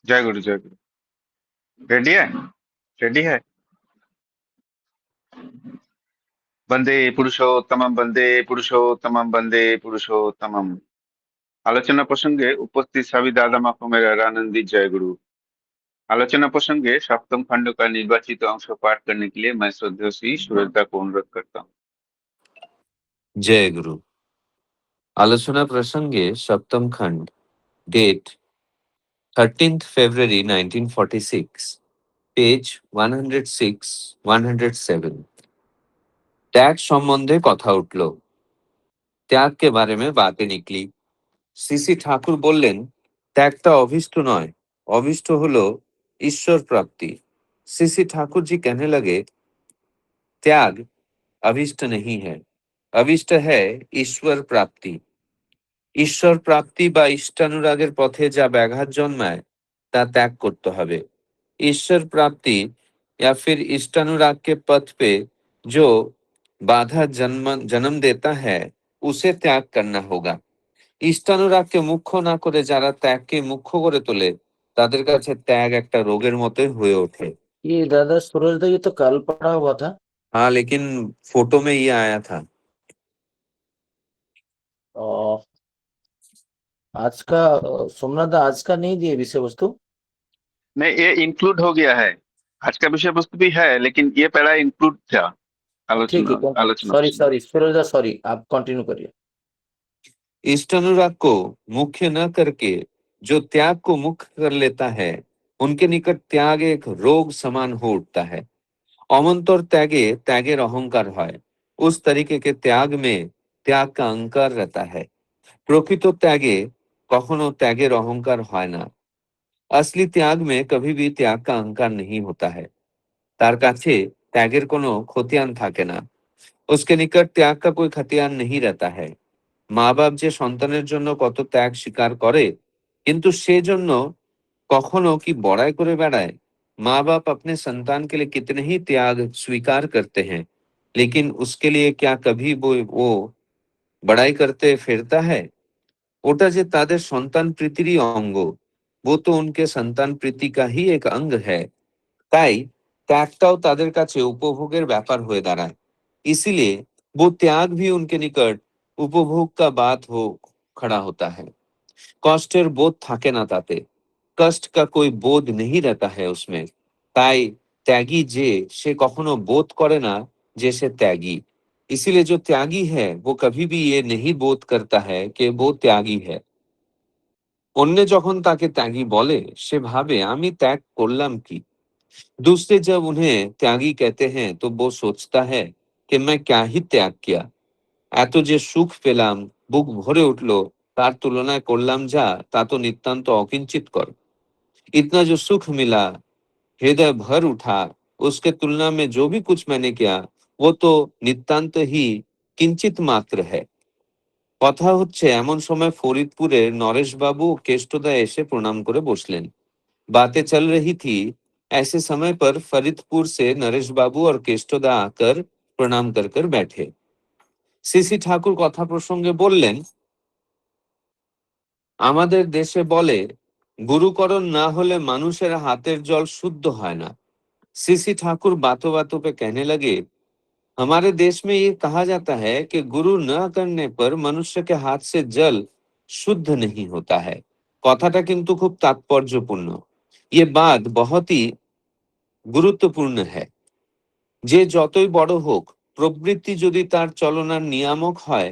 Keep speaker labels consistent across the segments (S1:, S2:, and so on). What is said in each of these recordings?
S1: जय गुरु जय गुरु। रेडी है? रेडी है। वंदे पुरुषोत्तमं वंदे पुरुषोत्तमं वंदे पुरुषोत्तमं। আলোচনা প্রসঙ্গে উপস্থিত সবই দাদা মাকুমের आनंदी जय गुरु। आलोचना प्रसंगे सप्तम खंड का निर्वाचित अंश पाठ करने के लिए मैं श्रद्धेय श्री सूरजदा को अनुरोध करता हूँ।
S2: जय गुरु। आलोचना प्रसंगे सप्तम खंड, डेट 13th February 1946, पेज 106, 107। त्याग संबंधे कथा उठलो। त्याग के बारे में बातें निकली। सीसी ठाकुर बोलें, त्यागटा अभिष्ट नय, अभिष्ट हलो ईश्वर प्राप्ति। सीसी ठाकुर जी कहने लगे, त्याग अभिष्ट नहीं है, अभिष्ट है ईश्वर प्राप्ति। ঈশ্বর প্রাপ্তি বা ইষ্টানুরাগের পথে যা ব্যাঘাত জন্মায় তা ত্যাগ করতে হবে। ईश्वर प्राप्ति या फिर इष्टानुराग के पथ पे जो बाधा जन्म देता है उसे त्याग करना होगा। ইষ্টানুরাগকে মুখ্য না করে যারা ত্যাগকে মুখ্য করে তোলে তাদের কাছে ত্যাগ একটা রোগের মতোই হয়ে ওঠে।
S3: ये दादा सूरज दा ये तो कल पढ़ा हुआ था।
S2: हाँ, लेकिन फोटो में ये आया था।
S3: और आज का सोमनाथ दा आज का नहीं दिए विषय वस्तु।
S1: नहीं, ये इंक्लूड हो गया है। आज का विषय वस्तु भी है, लेकिन ये पहला इंक्लूड था
S3: ठीक है,
S1: आलोचना आलोचना
S3: सॉरी
S1: प्रसंग।
S3: सॉरी सूरज दा सॉरी, आप कंटिन्यू करिए।
S2: इष्टानुराग को मुख्य न करके जो त्याग को मुख्य कर लेता है उनके निकट त्याग एक रोग समान हो उठता है। अमंतर त्यागे त्यागेर अहंकार है। उस तरीके के त्याग में त्याग का अहंकार रहता है। प्रकृत त्यागे कखनो त्यागेर अहंकार है ना। असली त्याग में कभी भी त्याग का अहंकार नहीं होता है। तार काछे त्यागेर कोनो खतियान थाके ना। उसके निकट त्याग का कोई खतियान नहीं रहता है। মা বাপ যে সন্তানের জন্য কত ত্যাগ স্বীকার করে, কিন্তু সে জন্য कखनो की बड़ाई करे बेड़ाए। माँ बाप अपने संतान के लिए कितने ही त्याग स्वीकार करते हैं, लेकिन उसके लिए क्या कभी वो बड़ाई करते फिरता है? ওটা যে তাদের সন্তান প্রীতিরই অঙ্গ, वो तो उनके संतान प्रीति का ही एक अंग है। তাই ত্যাগটাও তাদের কাছে উপভোগের ব্যাপার হয়ে দাঁড়ায়। इसीलिए वो त्याग भी उनके निकट उपभोग का बात हो खड़ा होता है। কষ্টের বোধ থাকে না তাতে। कष्ट का कोई बोध नहीं रहता है उसमें। তাই त्यागी जे से कखनो बोध करे ना जे से त्यागी। इसीलिए जो त्यागी है वो कभी भी ये नहीं बोध करता है कि वो त्यागी है। অন্য যখন তাকে ত্যাগী বলে সে ভাবে আমি ত্যাগ করলাম কি। दूसरे जब उन्हें त्यागी कहते हैं तो वो सोचता है कि मैं क्या ही त्याग किया। এত যে সুখ পেলাম, বুক ভরে উঠলো, তার তুলনায় করলাম যা তা তো নিতান্ত অকিঞ্চিতকর। इतना जो सुख मिला, हृदय भर उठा, उसके तुलना में जो भी कुछ मैंने किया वो तो नितांत ही किंचित मात्र है। কথা হচ্ছে এমন সময় ফরিদপুরের नरेश बाबू केष्टदा এসে प्रणाम করে বসলেন। बातें चल रही थी, ऐसे समय पर फरीदपुर से नरेश बाबू और केष्टदा आकर प्रणाम कर कर बैठे। सीसी ठाकुर কথা প্রসঙ্গে বললেন, আমাদের দেশে বলে গুরুকরণ না হলে মানুষের হাতের জল শুদ্ধ হয় না। सीसी ठाकुर बातों बातों पे कहने लगे, हमारे देश में ये कहा जाता है कि गुरु न करने पर मनुष्य के हाथ से जल शुद्ध नहीं होता है। কথাটা কিন্তু খুব তাৎপর্যপূর্ণ। ये बात बहुत ही গুরুত্বপূর্ণ है। যে যতই বড় হোক, প্রবৃত্তি যদি তার চলনার নিয়ামক হয়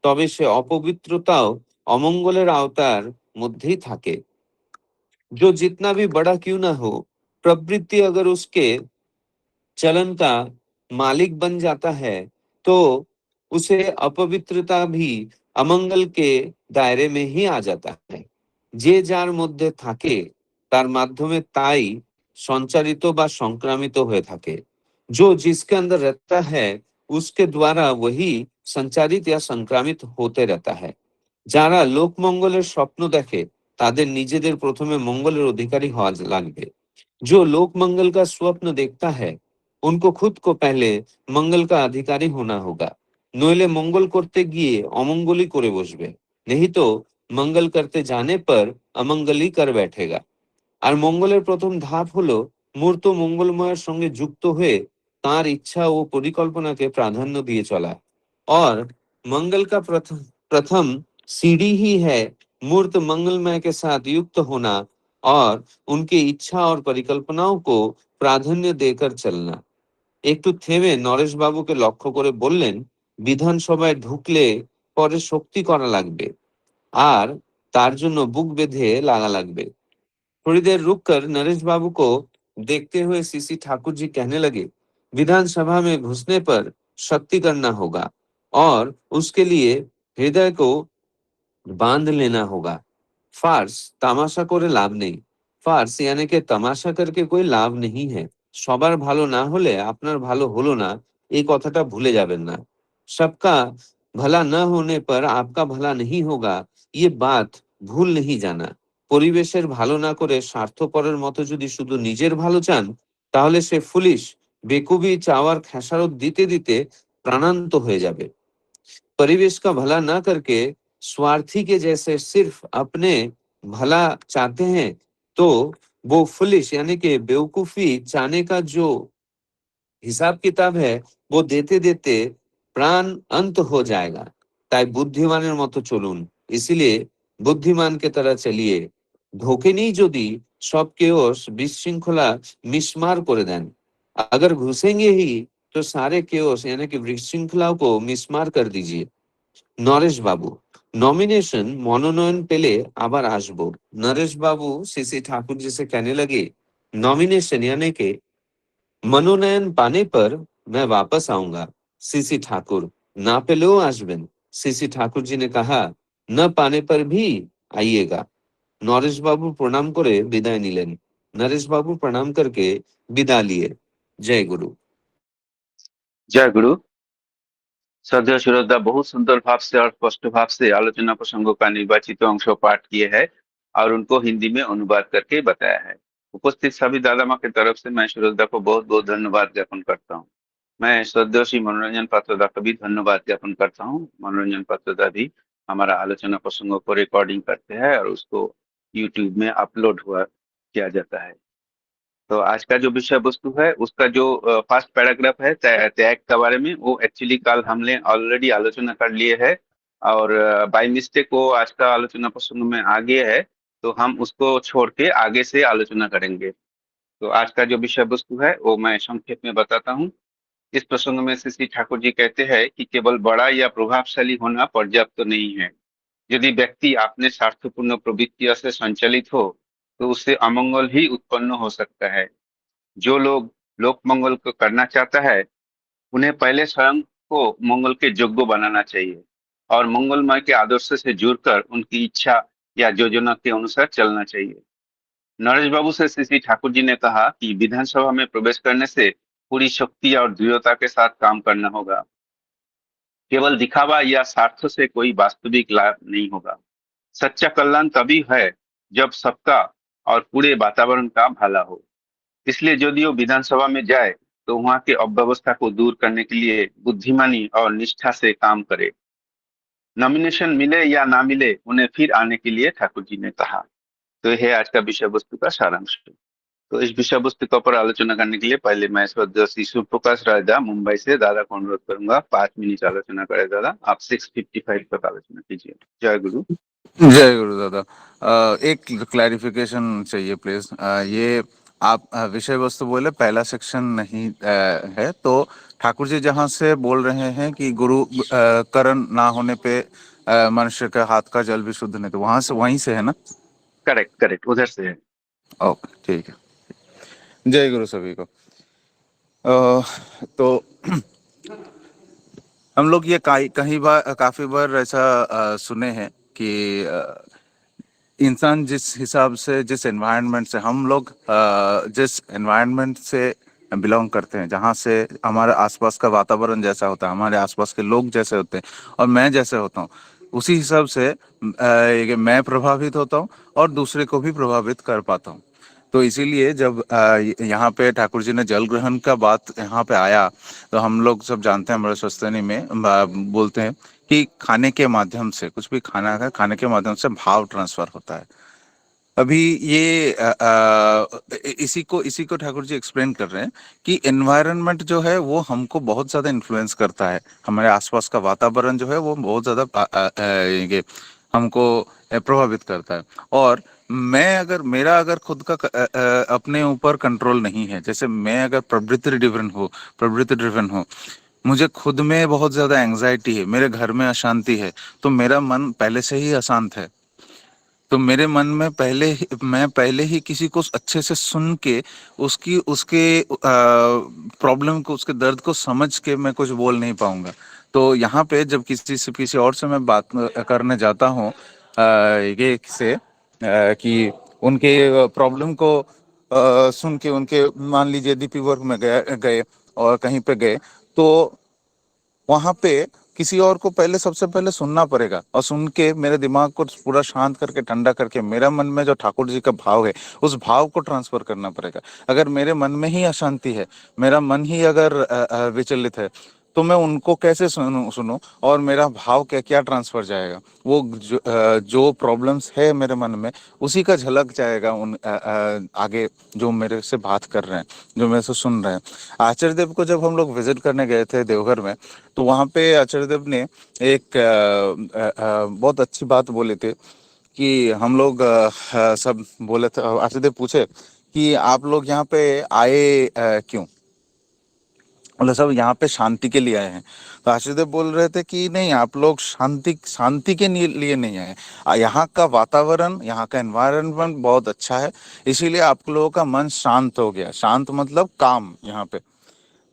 S2: তবে সে অপবিত্রতাও অমঙ্গলের আওতার মধ্যেই থাকে। जो जितना भी बड़ा क्यों ना हो, प्रवृत्ति अगर उसके चलन का मालिक बन जाता है तो उसे अपवित्रता भी अमंगल के दायरे में ही आ जाता है। যে যার মধ্যে থাকে তার মাধ্যমে তাই সঞ্চারিত বা সংক্রামিত হয়ে থাকে। जो जिसके अंदर रहता है उसके द्वारा वही संचारित या संक्रामित होते रहता है। যারা লোকমঙ্গলের স্বপ্ন দেখে তাদের নিজেদের প্রথমে মঙ্গলের অধিকারী হওয়া লাগবে। जो लोक मंगल का स्वप्न देखता है उनको खुद को पहले मंगल का अधिकारी होना होगा, नইলে मंगल करते গিয়ে অমঙ্গলই করে বসবে, नहीं तो मंगल करते जाने पर अमंगल ही कर बैठेगा। আর মঙ্গলের প্রথম ধাপ হলো মূর্ত মঙ্গলময়ের সঙ্গে যুক্ত হয়ে তার ইচ্ছা ও পরিকল্পনাকে প্রাধান্য দিয়ে চলা। और मंगल का प्रथम सीढ़ी ही है मूर्त मंगलमय के साथ युक्त होना और उनकी इच्छा और परिकल्पनाओं को प्राधान्य देकर चलना। একটু থেমে নরেশ বাবুকে লক্ষ্য করে বললেন, বিধানসভায় ঢুকলে পরে শক্তি করা লাগবে, আর তার জন্য বুক বেঁধে লাগা লাগবে। थोड़ी देर रुककर नरेश बाबू को देखते हुए सीसी ठाकुर जी कहने लगे, विधानसभा में घुसने पर शक्ति करना होगा और उसके लिए हृदय को बांध लेना होगा। फार्स তামাশা করে লাভ নেই। ফার্স यानी के তামাশা करके कोई লাভ नहीं है। সবার ভালো না হলে আপনার ভালো হলো না, এই কথাটা ভুলে যাবেন না। सबका भला न होने पर आपका भला नहीं होगा, ये बात ভুল नहीं जाना। পরিবেশের ভালো না করে স্বার্থপরের মতো যদি শুধু নিজের ভালো চান, তাহলে সে ফুলিশ, বেকুবি চাওয়ার খেসারত দিতে দিতে প্রাণান্ত হয়ে যাবে। परिवेश का भला ना करके स्वार्थी के जैसे सिर्फ अपने भला चाहते हैं, तो वो फुलिश यानी कि बेवकूफी चाहने का जो हिसाब किताब है वो देते देते प्राण अंत हो जाएगा। তাই বুদ্ধিমানের মতো চলুন, इसीलिए বুদ্ধিমান के तरह चलिए। ধোকে নেই যদি সব কেওস বিশৃঙ্খলা मिसमार করে দেন, अगर घुसेंगे ही तो सारे केओस यानी कि विशृंखलाओं को मिसमार कर दीजिए। নরেশ বাবু, नॉमिनेशन मनोनयन পেলে আবার আসবো। नरेश बाबू सीसी ठाकुर जी से कहने लगे, नॉमिनेशन यानी के मनोनयन पाने पर मैं वापस आऊंगा। सीसी ठाकुर, ना পেলেও আসবেন। सीसी ठाकुर जी ने कहा, न पाने पर भी आइएगा। नरेश बाबू प्रणाम করে বিদায় নিলেন। नरेश बाबू प्रणाम करके विदा लिए। जय गुरु।
S1: जय गुरु। श्रद्धेय सुरदा बहुत सुंदर भाव से और स्पष्ट भाव से आलोचना प्रसंगों का निर्वाचित अंश पाठ किए हैं और उनको हिंदी में अनुवाद करके बताया है। उपस्थित सभी दादा माँ की तरफ से मैं सुरदा को बहुत बहुत धन्यवाद ज्ञापन करता हूँ। मैं श्रद्धेय श्री मनोरंजन पात्रोदा का भी धन्यवाद ज्ञापन करता हूँ। मनोरंजन पात्रोदा भी हमारा आलोचना प्रसंगों को रिकॉर्डिंग करते हैं और उसको यूट्यूब में अपलोड हुआ किया जाता है। तो आज का जो विषय वस्तु है उसका जो फर्स्ट पैराग्राफ है त्याग के बारे में, वो एक्चुअली कल हमने ऑलरेडी आलोचना कर लिए है और बाय मिस्टेक वो आज का आलोचना प्रसंग में आगे है, तो हम उसको छोड़ के आगे से आलोचना करेंगे। तो आज का जो विषय वस्तु है वो मैं संक्षेप में बताता हूँ। इस प्रसंग में श्री ठाकुर जी कहते हैं कि केवल बड़ा या प्रभावशाली होना पर्याप्त तो नहीं है। यदि व्यक्ति अपने स्वार्थपूर्ण प्रवृत्तियों से संचालित हो तो उससे अमंगल ही उत्पन्न हो सकता है। जो लोग लोक मंगल को करना चाहता है उन्हें पहले स्वयं को मंगल के योग्य बनाना चाहिए और मंगलमय के आदर्श से जुड़कर उनकी इच्छा या योजना के अनुसार चलना चाहिए। नरेश बाबू से श्री ठाकुर जी ने कहा कि विधानसभा में प्रवेश करने से पूरी शक्ति और दृढ़ता के साथ काम करना होगा। केवल दिखावा या स्वार्थ से कोई वास्तविक लाभ नहीं होगा। सच्चा कल्याण तभी है जब सबका और पूरे वातावरण का भला हो। इसलिए यदि वो विधानसभा में जाए तो वहां के अव्यवस्था को दूर करने के लिए बुद्धिमानी और निष्ठा से काम करे। नॉमिनेशन मिले या ना मिले उन्हें फिर आने के लिए ठाकुर जी ने कहा। तो यह है आज का विषय वस्तु का सारांश। तो इस विषय वस्तु के ऊपर आलोचना करने के लिए पहले मैं श्रद्धेय श्री शिव प्रकाश रायदा मुंबई से दादा को अनुरोध करूंगा 5 मिनट आलोचना करे। दादा आप 6:55 तक आलोचना कीजिए। जय गुरु।
S4: जय गुरु दादा। एक क्लैरिफिकेशन चाहिए प्लीज। ये आप विषय वस्तु बोले पहला सेक्शन नहीं है, तो ठाकुर जी जहाँ से बोल रहे हैं कि गुरु करण ना होने पे मनुष्य का हाथ का जल भी शुद्ध नहीं, तो वहां से वहीं से है ना?
S1: करेक्ट करेक्ट, उधर से है।
S4: ओके ठीक है। जय गुरु सभी को। तो हम लोग ये कहीं बार काफी बार ऐसा सुने हैं कि इंसान जिस हिसाब से, जिस एनवायरनमेंट से हम लोग जिस एनवायरनमेंट से बिलोंग करते हैं, जहाँ से हमारे आसपास का वातावरण जैसा होता है, हमारे आसपास के लोग जैसे होते हैं और मैं जैसे होता हूँ, उसी हिसाब से मैं प्रभावित होता हूँ और दूसरे को भी प्रभावित कर पाता हूँ। तो इसीलिए जब यहाँ पे ठाकुर जी ने जल ग्रहण का बात यहाँ पे आया, तो हम लोग सब जानते हैं, हमारे स्वस्तनी में बोलते हैं कि खाने के माध्यम से, कुछ भी खाना है, खाने के माध्यम से भाव ट्रांसफर होता है। अभी ये इसी को ठाकुर जी एक्सप्लेन कर रहे हैं कि एनवायरनमेंट जो है वो हमको बहुत ज्यादा इन्फ्लुएंस करता है। हमारे आसपास का वातावरण जो है वो बहुत ज्यादा ये हमको प्रभावित करता है। और अगर खुद का अपने ऊपर कंट्रोल नहीं है, जैसे मैं अगर प्रवृत्ति ड्रिवन हूँ, मुझे खुद में बहुत ज्यादा एंजाइटी है, मेरे घर में अशांति है, तो मेरा मन पहले से ही अशांत है। तो मेरे मन में मैं पहले ही किसी को अच्छे से सुन के उसकी उसके प्रॉब्लम को, उसके दर्द को समझ के मैं कुछ बोल नहीं पाऊंगा। तो यहाँ पे जब किसी और से मैं बात करने जाता हूँ ये से कि उनके प्रॉब्लम को सुन के, उनके मान लीजिए डीपी वर्क में गए गए और कहीं पे गए, तो वहां पे किसी और को सबसे पहले सुनना पड़ेगा, और सुन के मेरे दिमाग को पूरा शांत करके, ठंडा करके, मेरा मन में जो ठाकुर जी का भाव है उस भाव को ट्रांसफर करना पड़ेगा। अगर मेरे मन में ही अशांति है, मेरा मन ही अगर विचलित है, तो मैं उनको कैसे सुनूं और मेरा भाव क्या ट्रांसफर जाएगा? वो जो प्रॉब्लम्स है मेरे मन में, उसी का झलक जाएगा आगे जो मेरे से बात कर रहे हैं, जो मेरे से सुन रहे हैं। आचार्य देव को जब हम लोग विजिट करने गए थे देवघर में, तो वहां पे आचार्य देव ने एक बहुत अच्छी बात बोले थे कि हम लोग सब बोले थे, आचार्य देव पूछे कि आप लोग यहाँ पे आए क्यों? बोले सब यहाँ पे शांति के लिए आए हैं। तो आचार्य देव बोल रहे थे कि नहीं, आप लोग शांति के लिए नहीं आए। यहाँ का वातावरण, यहाँ का एनवायरनमेंट बहुत अच्छा है, इसीलिए आप लोगों का मन शांत हो गया। शांत मतलब काम यहाँ पे।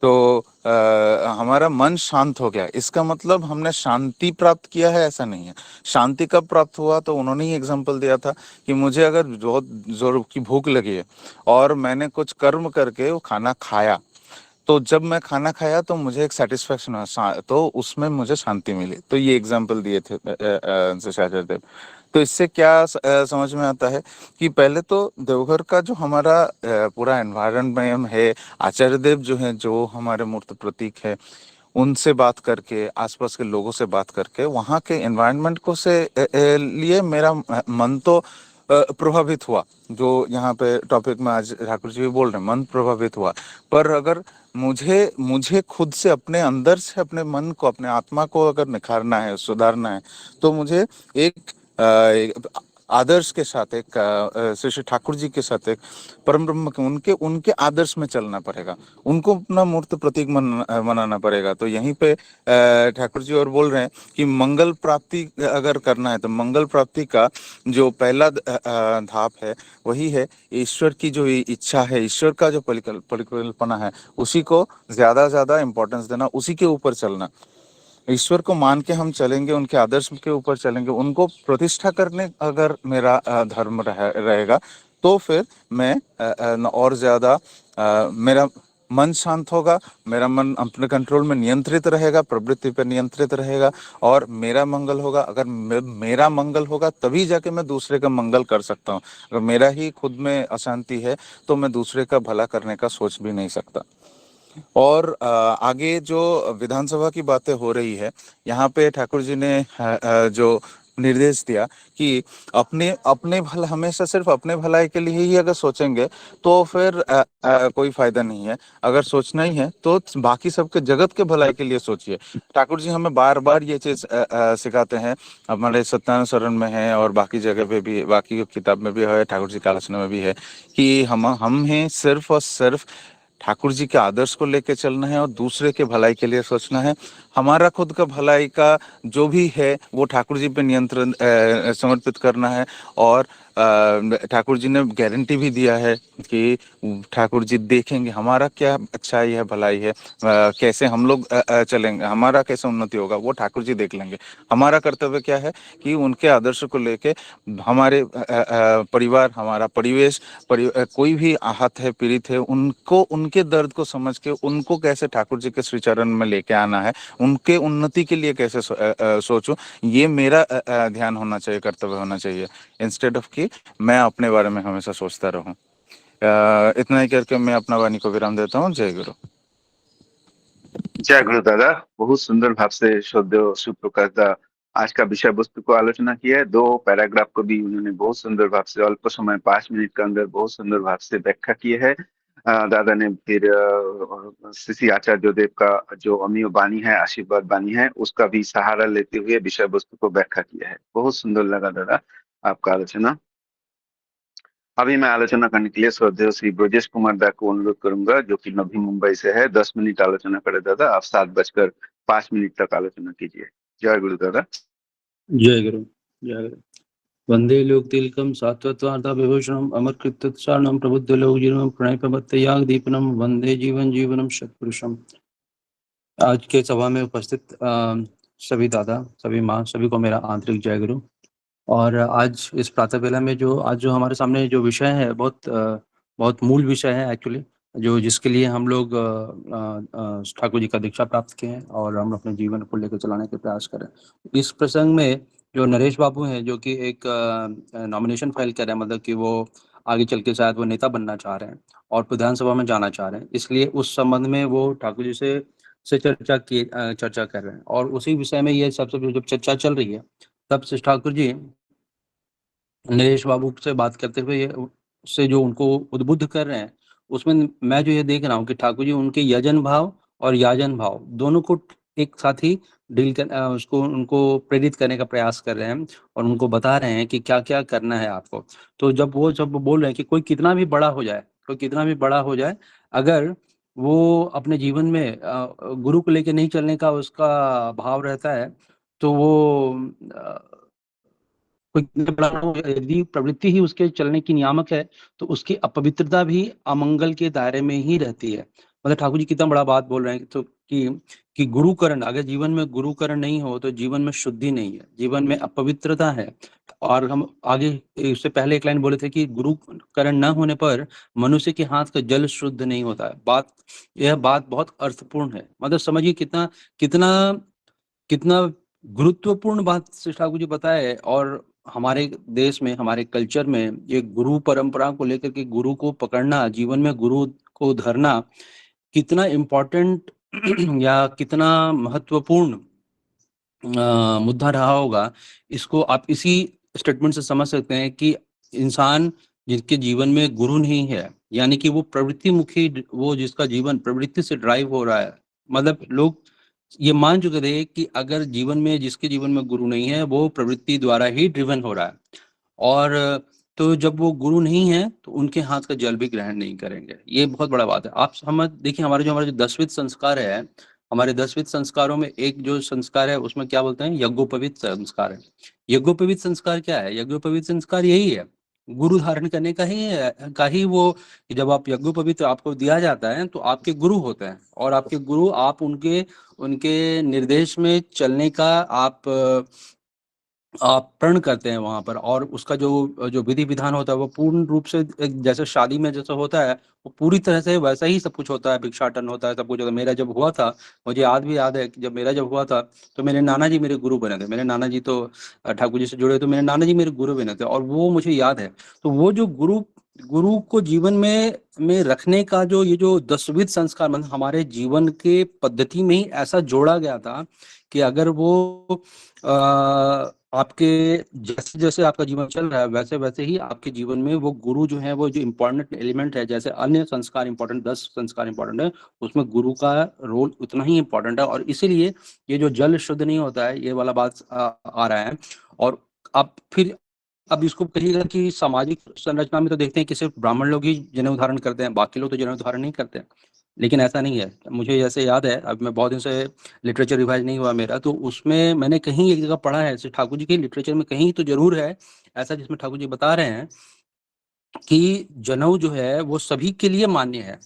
S4: तो हमारा मन शांत हो गया, इसका मतलब हमने शांति प्राप्त किया है, ऐसा नहीं है। शांति कब प्राप्त हुआ? तो उन्होंने ही एग्जांपल दिया था कि मुझे अगर बहुत जोर की भूख लगी है और मैंने कुछ कर्म करके वो खाना खाया, तो जब मैं खाना खाया तो मुझे एक सेटिस्फेक्शन हुआ, तो उसमें मुझे शांति मिली। तो ये एग्जांपल दिए थे आचार्य देव। तो इससे क्या समझ में आता है कि पहले तो देवघर का जो हमारा पूरा एनवायरनमेंट है, आचार्य देव जो है, जो हमारे मूर्त प्रतीक है, उनसे बात करके, आसपास के लोगों से बात करके, वहाँ के एनवायरनमेंट को से लिए मेरा मन तो प्रभावित हुआ। जो यहाँ पे टॉपिक में आज ठाकुर जी भी बोल रहे हैं, मन प्रभावित हुआ। पर अगर मुझे मुझे खुद से, अपने अंदर से, अपने मन को, अपने आत्मा को अगर निखारना है, सुधारना है, तो मुझे एक आदर्श के साथ, एक श्री श्री ठाकुर जी के साथ, एक परम ब्रह्म के, उनके उनके आदर्श में चलना पड़ेगा, उनको अपना मूर्त प्रतीक मनाना पड़ेगा। तो यहीं पे ठाकुर जी और बोल रहे हैं कि मंगल प्राप्ति अगर करना है, तो मंगल प्राप्ति का जो पहला धाप है वही है ईश्वर की जो इच्छा है, ईश्वर का जो परिकल्पना है, उसी को ज्यादा इंपॉर्टेंस देना, उसी के ऊपर चलना। ईश्वर को मान के हम चलेंगे, उनके आदर्श के ऊपर चलेंगे, उनको प्रतिष्ठा करने अगर मेरा धर्म रहेगा, तो फिर मैं और ज्यादा मेरा मन शांत होगा, मेरा मन अपने कंट्रोल में नियंत्रित रहेगा, प्रवृत्ति पर नियंत्रित रहेगा, और मेरा मंगल होगा। अगर मेरा मंगल होगा तभी जाके मैं दूसरे का मंगल कर सकता हूँ। अगर मेरा ही खुद में अशांति है, तो मैं दूसरे का भला करने का सोच भी नहीं सकता। और आगे जो विधानसभा की बातें हो रही है, यहाँ पे ठाकुर जी ने जो निर्देश दिया कि अपने अपने भला, हमेशा सिर्फ अपने भलाई के लिए ही अगर सोचेंगे तो फिर कोई फायदा नहीं है। अगर सोचना ही है तो बाकी सबके, जगत के भलाई के लिए सोचिए। ठाकुर जी हमें बार बार ये चीज सिखाते हैं, हमारे सत्यानुसरण शरण में है और बाकी जगह पे भी, बाकी किताब में भी है, ठाकुर जी का आलोचना में भी है कि हम हैं सिर्फ और सिर्फ ठाकुर जी के आदर्श को लेकर चलना है और दूसरे के भलाई के लिए सोचना है। हमारा खुद का भलाई का जो भी है वो ठाकुर जी पे नियंत्रण समर्पित करना है। और ठाकुर जी ने गारंटी भी दिया है कि ठाकुर जी देखेंगे हमारा क्या अच्छाई है, भलाई है, कैसे हम लोग चलेंगे, हमारा कैसे उन्नति होगा, वो ठाकुर जी देख लेंगे। हमारा कर्तव्य क्या है कि उनके आदर्श को लेके हमारे परिवार, हमारा परिवेश, कोई भी आहत है, पीड़ित है, उनको, उनके दर्द को समझ के उनको कैसे ठाकुर जी के श्री चरण में लेके आना है, उनके उन्नति के लिए कैसे सोचूं, ये मेरा ध्यान होना चाहिए, कर्तव्य होना चाहिए, इंस्टेड ऑफ कि मैं अपने बारे में हमेशा सोचता रहूं। इतना ही करके मैं अपना वाणी को विराम देता हूँ। जय गुरु।
S1: जय गुरु दादा, बहुत सुंदर भाव से श्रद्धेय शिव प्रकाश दा आज का विषय वस्तु को आलोचना की है। 2 पैराग्राफ को भी उन्होंने बहुत सुंदर भाव से अल्प समय 5 मिनट के अंदर बहुत सुंदर भाव से व्याख्या की है। दादा ने फिर श्री आचार्य देव का जो अमीय वाणी है, आशीर्वाद वाणी है, उसका भी सहारा लेते हुए विषय वस्तु को व्याख्या किया है। बहुत सुंदर लगा दादा आपका आलोचना। अभी मैं आलोचना करने के लिए श्रद्धेय श्री ब्रजेश कुमार दा को अनुरोध करूंगा, जो कि नवी मुंबई से है। 10 मिनट आलोचना करे दादा, आप 7:05 तक आलोचना कीजिए। जय गुरु दादा।
S5: जय गुरु, जय गुरु। वंदे लोक तिलकम सात्वत्वार्था विभूषणम अमरकृत्सारणम प्रबुद्ध लोक जीवनम प्रणयप्रवत्तयाग दीपनम वंदे जीवन जीवनम सत्पुरुषम। आज के सभा में उपस्थित सभी दादा, सभी माँ, सभी को मेरा आंतरिक जय गुरु। और आज इस प्रातः बेला में जो हमारे सामने जो विषय है, बहुत मूल विषय है एक्चुअली, जो जिसके लिए हम लोग ठाकुर जी का दीक्षा प्राप्त किए हैं और हम अपने जीवन को लेकर चलाने के प्रयास करें। इस प्रसंग में जो नरेश बाबू हैं, जो कि एक नॉमिनेशन फाइल कर रहे हैं, मतलब कि वो आगे चल के शायद वो नेता बनना चाह रहे हैं और विधानसभा में जाना चाह रहे हैं, इसलिए उस संबंध में वो ठाकुर जी से चर्चा कर रहे हैं। और उसी विषय में ये सब जब चर्चा चल रही है, तब से ठाकुर जी नरेश बाबू से बात करते हुए से जो उनको उद्बुद्ध कर रहे हैं, उसमें मैं जो ये देख रहा हूँ कि ठाकुर जी उनके यजन भाव और याजन भाव दोनों को एक साथ ही उनको प्रेरित करने का प्रयास कर रहे हैं और उनको बता रहे हैं कि क्या क्या करना है आपको। तो जब बोल रहे हैं कि कोई कितना भी बड़ा हो जाए, अगर वो अपने जीवन में गुरु को लेकर नहीं चलने का उसका भाव रहता है, तो वो कोई कितना बड़ा हो, यदि प्रवृत्ति ही उसके चलने की नियामक है, तो उसकी अपवित्रता भी अमंगल के दायरे में ही रहती है। मतलब ठाकुर जी कितना बड़ा बात बोल रहे हैं, तो कि गुरुकरण, अगर जीवन में गुरुकरण नहीं हो तो जीवन में शुद्धि नहीं है, जीवन में अपवित्रता है। और हम आगे इससे पहले एक लाइन बोले थे कि गुरुकरण न होने पर मनुष्य के हाथ का जल शुद्ध नहीं होता है। यह बात बहुत अर्थपूर्ण है। मतलब समझिए कितना कितना कितना गुरुत्वपूर्ण बात श्री ठाकुर जी बताए। और हमारे देश में, हमारे कल्चर में ये गुरु परंपरा को लेकर के गुरु को पकड़ना, जीवन में गुरु को धरना कितना इम्पोर्टेंट या कितना महत्वपूर्ण मुद्दा रहा होगा, इसको आप इसी स्टेटमेंट से समझ सकते हैं कि इंसान जिसके जीवन में गुरु नहीं है, यानी कि वो प्रवृत्ति मुखी, वो जिसका जीवन प्रवृत्ति से ड्राइव हो रहा है, मतलब लोग ये मान चुके थे कि अगर जिसके जीवन में गुरु नहीं है, वो प्रवृत्ति द्वारा ही ड्रिवन हो रहा है। और तो जब वो गुरु नहीं है तो उनके हाथ का जल भी ग्रहण नहीं करेंगे। ये बहुत बड़ा बात है। आप हम देखिए, हमारे जो 10विध संस्कार है, हमारे 10विध संस्कारों में एक जो संस्कार है उसमें क्या बोलते हैं, यज्ञोपवीत संस्कार है। यज्ञोपवीत संस्कार क्या है? यज्ञोपवीत संस्कार यही है, गुरु धारण करने का ही वो, जब आप यज्ञोपवीत आपको दिया जाता है तो आपके गुरु होते हैं, और आपके गुरु, आप उनके निर्देश में चलने का आप प्रण करते हैं वहां पर। और उसका जो विधि विधान होता है वो पूर्ण रूप से जैसे शादी में जैसा होता है, वो पूरी तरह से वैसा ही सब कुछ होता है, भिक्षाटन होता है, सब कुछ होता है। मेरा जब हुआ था, मुझे याद है कि जब मेरा जब हुआ था तो मेरे नाना जी मेरे गुरु बने थे। मेरे नाना जी तो ठाकुर जी से जुड़े, तो मेरे नाना जी मेरे गुरु बने थे, और वो मुझे याद है। तो वो जो गुरु को जीवन में रखने का ये जो 10विध संस्कार, मतलब हमारे जीवन के पद्धति में ही ऐसा जोड़ा गया था कि अगर वो आपके जैसे जैसे आपका जीवन चल रहा है, वैसे वैसे ही आपके जीवन में वो गुरु जो है, वो जो इम्पोर्टेंट एलिमेंट है, जैसे अन्य संस्कार इम्पोर्टेंट, 10 संस्कार इम्पोर्टेंट है, उसमें गुरु का रोल उतना ही इम्पोर्टेंट है। और इसीलिए ये जो जल शुद्ध नहीं होता है, ये वाला बात आ रहा है। और अब इसको कहिएगा कि सामाजिक संरचना में तो देखते हैं कि सिर्फ ब्राह्मण लोग ही जनेऊ धारण करते हैं, बाकी लोग तो जनेऊ धारण नहीं करते हैं। लेकिन ऐसा नहीं है। मुझे जैसे याद है, अब मैं बहुत दिन से लिटरेचर रिवाइज नहीं हुआ मेरा, तो उसमें मैंने कहीं एक जगह पढ़ा है, ठाकुर जी के लिटरेचर में कहीं तो जरूर है ऐसा, जिसमें ठाकुर जी बता रहे हैं कि जनेऊ जो है वो सभी के लिए मान्य है।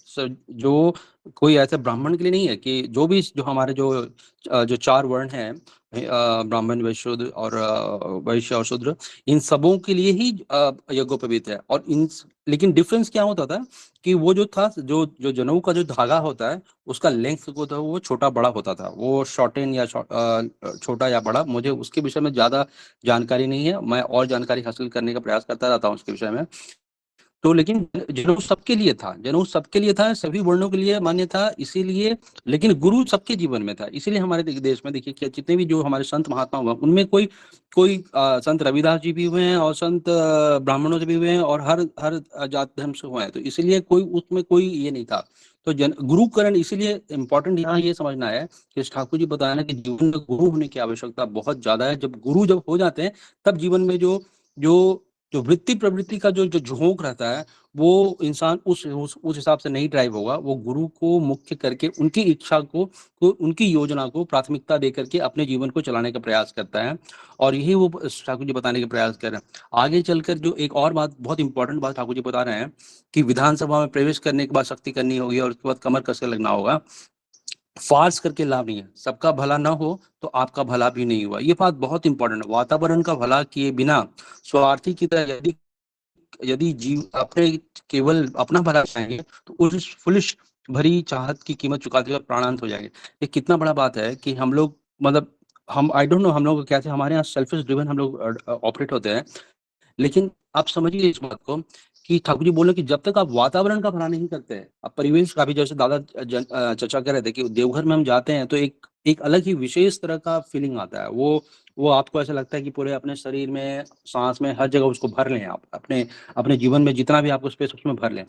S5: जो कोई ऐसे ब्राह्मण के लिए नहीं है, कि जो हमारे जो 4 वर्ण हैं, ब्राह्मण, वैश्य, शूद्र और वैश्य और शूद्र, इन सबों के लिए ही यज्ञोपवीत है। और लेकिन डिफरेंस क्या होता था कि वो जो था, जो जनेऊ का जो धागा होता है, उसका लेंथ को था वो छोटा बड़ा होता था, वो शॉर्टेन या छोटा या बड़ा, मुझे उसके विषय में ज्यादा जानकारी नहीं है। मैं और जानकारी हासिल करने का प्रयास करता रहता हूँ उसके विषय में। तो लेकिन जनेऊ सबके लिए था, जनेऊ सबके लिए था, सभी वर्णों के लिए मान्य था, इसीलिए। लेकिन गुरु सबके जीवन में था, इसीलिए हमारे देश में देखिए कि जितने भी जो हमारे संत महात्मा हुए उनमें कोई कोई संत रविदास जी भी हुए हैं और संत ब्राह्मणों से भी हुए हैं और हर जात धर्म से हुए हैं, तो इसीलिए कोई उसमें कोई ये नहीं था। तो गुरुकरण इसीलिए इम्पोर्टेंट यहाँ ये समझना है कि ठाकुर जी बताया ना कि जीवन में गुरु होने की आवश्यकता बहुत ज्यादा है। जब गुरु जब हो जाते हैं तब जीवन में जो जो जो वृत्ति प्रवृत्ति का जो जो झोंक रहता है वो इंसान उस हिसाब से नहीं ड्राइव होगा। वो गुरु को मुख्य करके उनकी इच्छा को उनकी योजना को प्राथमिकता दे करके अपने जीवन को चलाने का प्रयास करता है। और यही वो ठाकुर जी बताने का प्रयास कर रहे हैं। आगे चलकर जो एक और बात, बहुत इंपॉर्टेंट बात ठाकुर जी बता रहे हैं कि विधानसभा में प्रवेश करने के बाद शक्ति करनी होगी और उसके बाद कमर कस के लगना होगा। फार्स करके लाभ नहीं है, सबका भला ना हो तो आपका भला भी नहीं हुआ। ये बात बहुत इंपॉर्टेंट है। वातावरण का भला किए बिना स्वार्थी की तरह यदि यदि जीव अपने केवल अपना भला चाहेंगे तो उस फुलिश भरी चाहत की कीमत चुकाते हुए प्राणांत हो जाएंगे। ये कितना बड़ा बात है कि हम लोग मतलब हम आई डोंट नो हम लोग कैसे, हमारे यहाँ सेल्फिश ड्रिवन हम लोग ऑपरेट होते हैं। लेकिन आप समझिए इस बात को कि ठाकुर जी बोल रहे हैं कि जब तक आप वातावरण का भला नहीं करते हैं, आप परिवेश का भी, जैसे दादा चर्चा कर रहे थे कि देवघर में हम जाते हैं तो एक एक अलग ही विशेष तरह का फीलिंग आता है। वो आपको ऐसा लगता है कि पूरे अपने शरीर में, सांस में, हर जगह उसको भर लें आप, अपने अपने जीवन में जितना भी आपको स्पेस उसमें भर लें।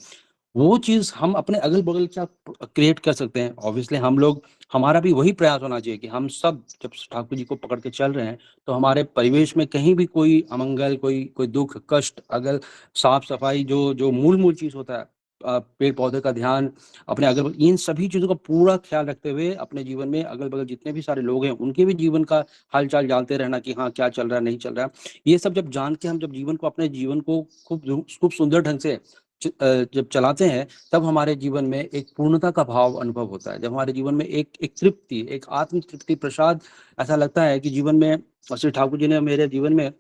S5: वो चीज हम अपने अगल बगल क्या क्रिएट कर सकते हैं। ऑब्वियसली हम लोग, हमारा भी वही प्रयास होना चाहिए कि हम सब जब ठाकुर जी को पकड़ के चल रहे हैं तो हमारे परिवेश में कहीं भी कोई अमंगल, कोई कोई दुख कष्ट, अगर साफ सफाई जो जो मूल चीज होता है, पेड़ पौधे का ध्यान, अपने अगल बगल, इन सभी चीजों का पूरा ख्याल रखते हुए अपने जीवन में अगल बगल जितने भी सारे लोग हैं उनके भी जीवन का हालचाल जानते रहना कि हाँ क्या चल रहा है नहीं चल रहा है। ये सब जब जान के हम जब जीवन को, अपने जीवन को खूब खूब सुंदर ढंग से जब चलाते हैं तब हमारे जीवन में एक पूर्णता का भाव अनुभव होता है। जब हमारे जीवन में एक एक तृप्ति, एक आत्म तृप्ति, प्रसाद, ऐसा लगता है कि जीवन में, और श्री ठाकुर जी ने मेरे जीवन में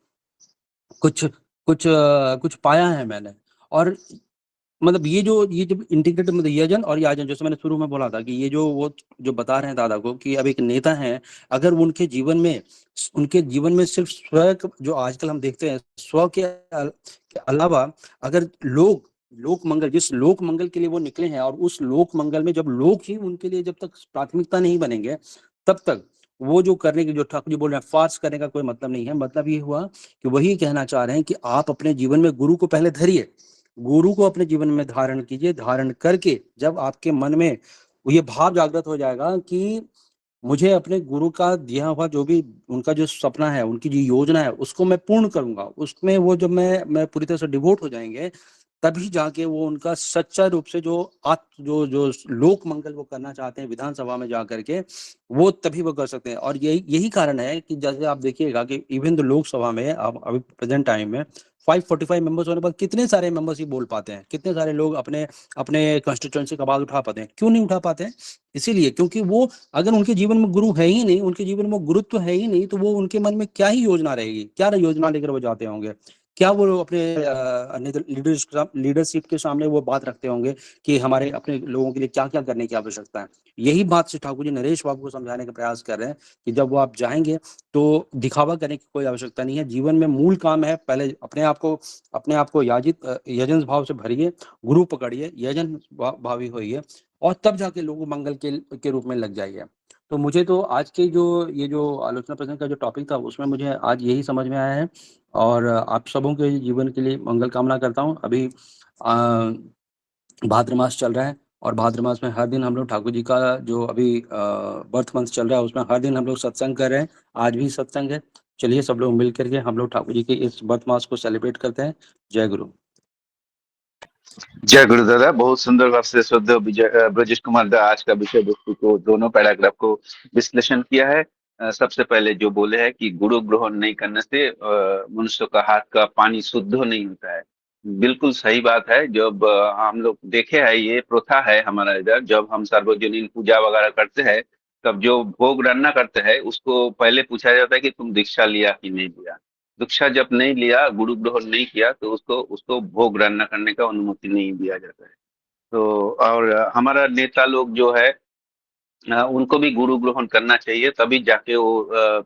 S5: कुछ कुछ पाया है मैंने। और मतलब ये जब इंटीग्रेटेड मतलब यजन और याजन, जैसे मैंने शुरू में बोला था कि ये जो वो जो बता रहे हैं दादा को कि अब एक नेता है, अगर उनके जीवन में सिर्फ जो आजकल हम देखते हैं स्व के अलावा, अगर लोक मंगल, जिस लोक मंगल के लिए वो निकले हैं, और उस लोक मंगल में जब लोग ही उनके लिए जब तक प्राथमिकता नहीं बनेंगे तब तक वो जो करने की, जो ठाकुर जी बोल रहे हैं फार्स करने का कोई मतलब नहीं है। मतलब ये हुआ कि वही कहना चाह रहे हैं कि आप अपने जीवन में गुरु को पहले धरिए, गुरु को अपने जीवन में धारण कीजिए। धारण करके जब आपके मन में ये भाव जागृत हो जाएगा कि मुझे अपने गुरु का दिया हुआ जो भी उनका जो सपना है, उनकी जो योजना है, उसको मैं पूर्ण करूंगा, उसमें वो जब मैं पूरी तरह से डिवोट हो जाएंगे, तभी जाके वो उनका सच्चा रूप से जो जो जो लोक मंगल वो करना चाहते हैं विधानसभा में जा करके, वो तभी वो कर सकते हैं। और यही यही कारण है कि जैसे आप देखिएगा कि इवन तो लोकसभा में अब अभी प्रेजेंट टाइम में 545 मेंबर्स होने पर कितने सारे मेंबर्स ही बोल पाते हैं, कितने सारे लोग अपने अपने कंस्टिट्यूएंसी का आवाज उठा पाते हैं। क्यों नहीं उठा पाते हैं? इसीलिए क्योंकि वो, अगर उनके जीवन में गुरु है ही नहीं, उनके जीवन में गुरुत्व है ही नहीं, तो वो उनके मन में क्या ही योजना रहेगी, क्या योजना लेकर वो जाते होंगे, क्या वो अपने लीडरशिप के सामने वो बात रखते होंगे कि हमारे अपने लोगों के लिए क्या क्या करने की आवश्यकता है। यही बात से ठाकुर जी नरेश बाबू को समझाने का प्रयास कर रहे हैं कि जब वो आप जाएंगे तो दिखावा करने की कोई आवश्यकता नहीं है। जीवन में मूल काम है, पहले अपने आप को यजन भाव से भरिए, गुरु पकड़िए, यजन भावी होइए, और तब जाके लोग मंगल के रूप में लग जाइए। तो मुझे तो आज के ये जो आलोचना प्रसंग का जो टॉपिक था उसमें मुझे आज यही समझ में आया है। और आप सबों के जीवन के लिए मंगल कामना करता हूँ। अभी भाद्र मास चल रहा है और भाद्र मास में हर दिन हम लोग ठाकुर जी का जो अभी बर्थ मंथ चल रहा है उसमें हर दिन हम लोग सत्संग कर रहे हैं। आज भी सत्संग है। चलिए सब लोग मिल करके हम लोग ठाकुर जी के इस बर्थ मास को सेलिब्रेट करते हैं। जय गुरु।
S1: जय गुरु दादा, बहुत सुंदर भाव से श्रद्धेय ब्रजेश कुमार दा आज का विषय वस्तु को, दोनों पैराग्राफ को विश्लेषण किया है। सबसे पहले जो बोले हैं कि गुरु ग्रहण नहीं करने से मनुष्य का हाथ का पानी शुद्ध नहीं होता है। बिल्कुल सही बात है। जब हम लोग देखे हैं, ये प्रथा है हमारा इधर, जब हम सार्वजनिक पूजा वगैरह करते हैं तब जो भोग रन्ना करते हैं उसको पहले पूछा जाता है कि तुम दीक्षा लिया कि नहीं लिया। दीक्षा जब नहीं लिया, गुरु ग्रहण नहीं किया, तो उसको उसको भोग रन्ना करने का अनुमति नहीं दिया जाता है। तो और हमारा नेता लोग जो है उनको भी गुरु ग्रहण करना चाहिए, तभी जाके वो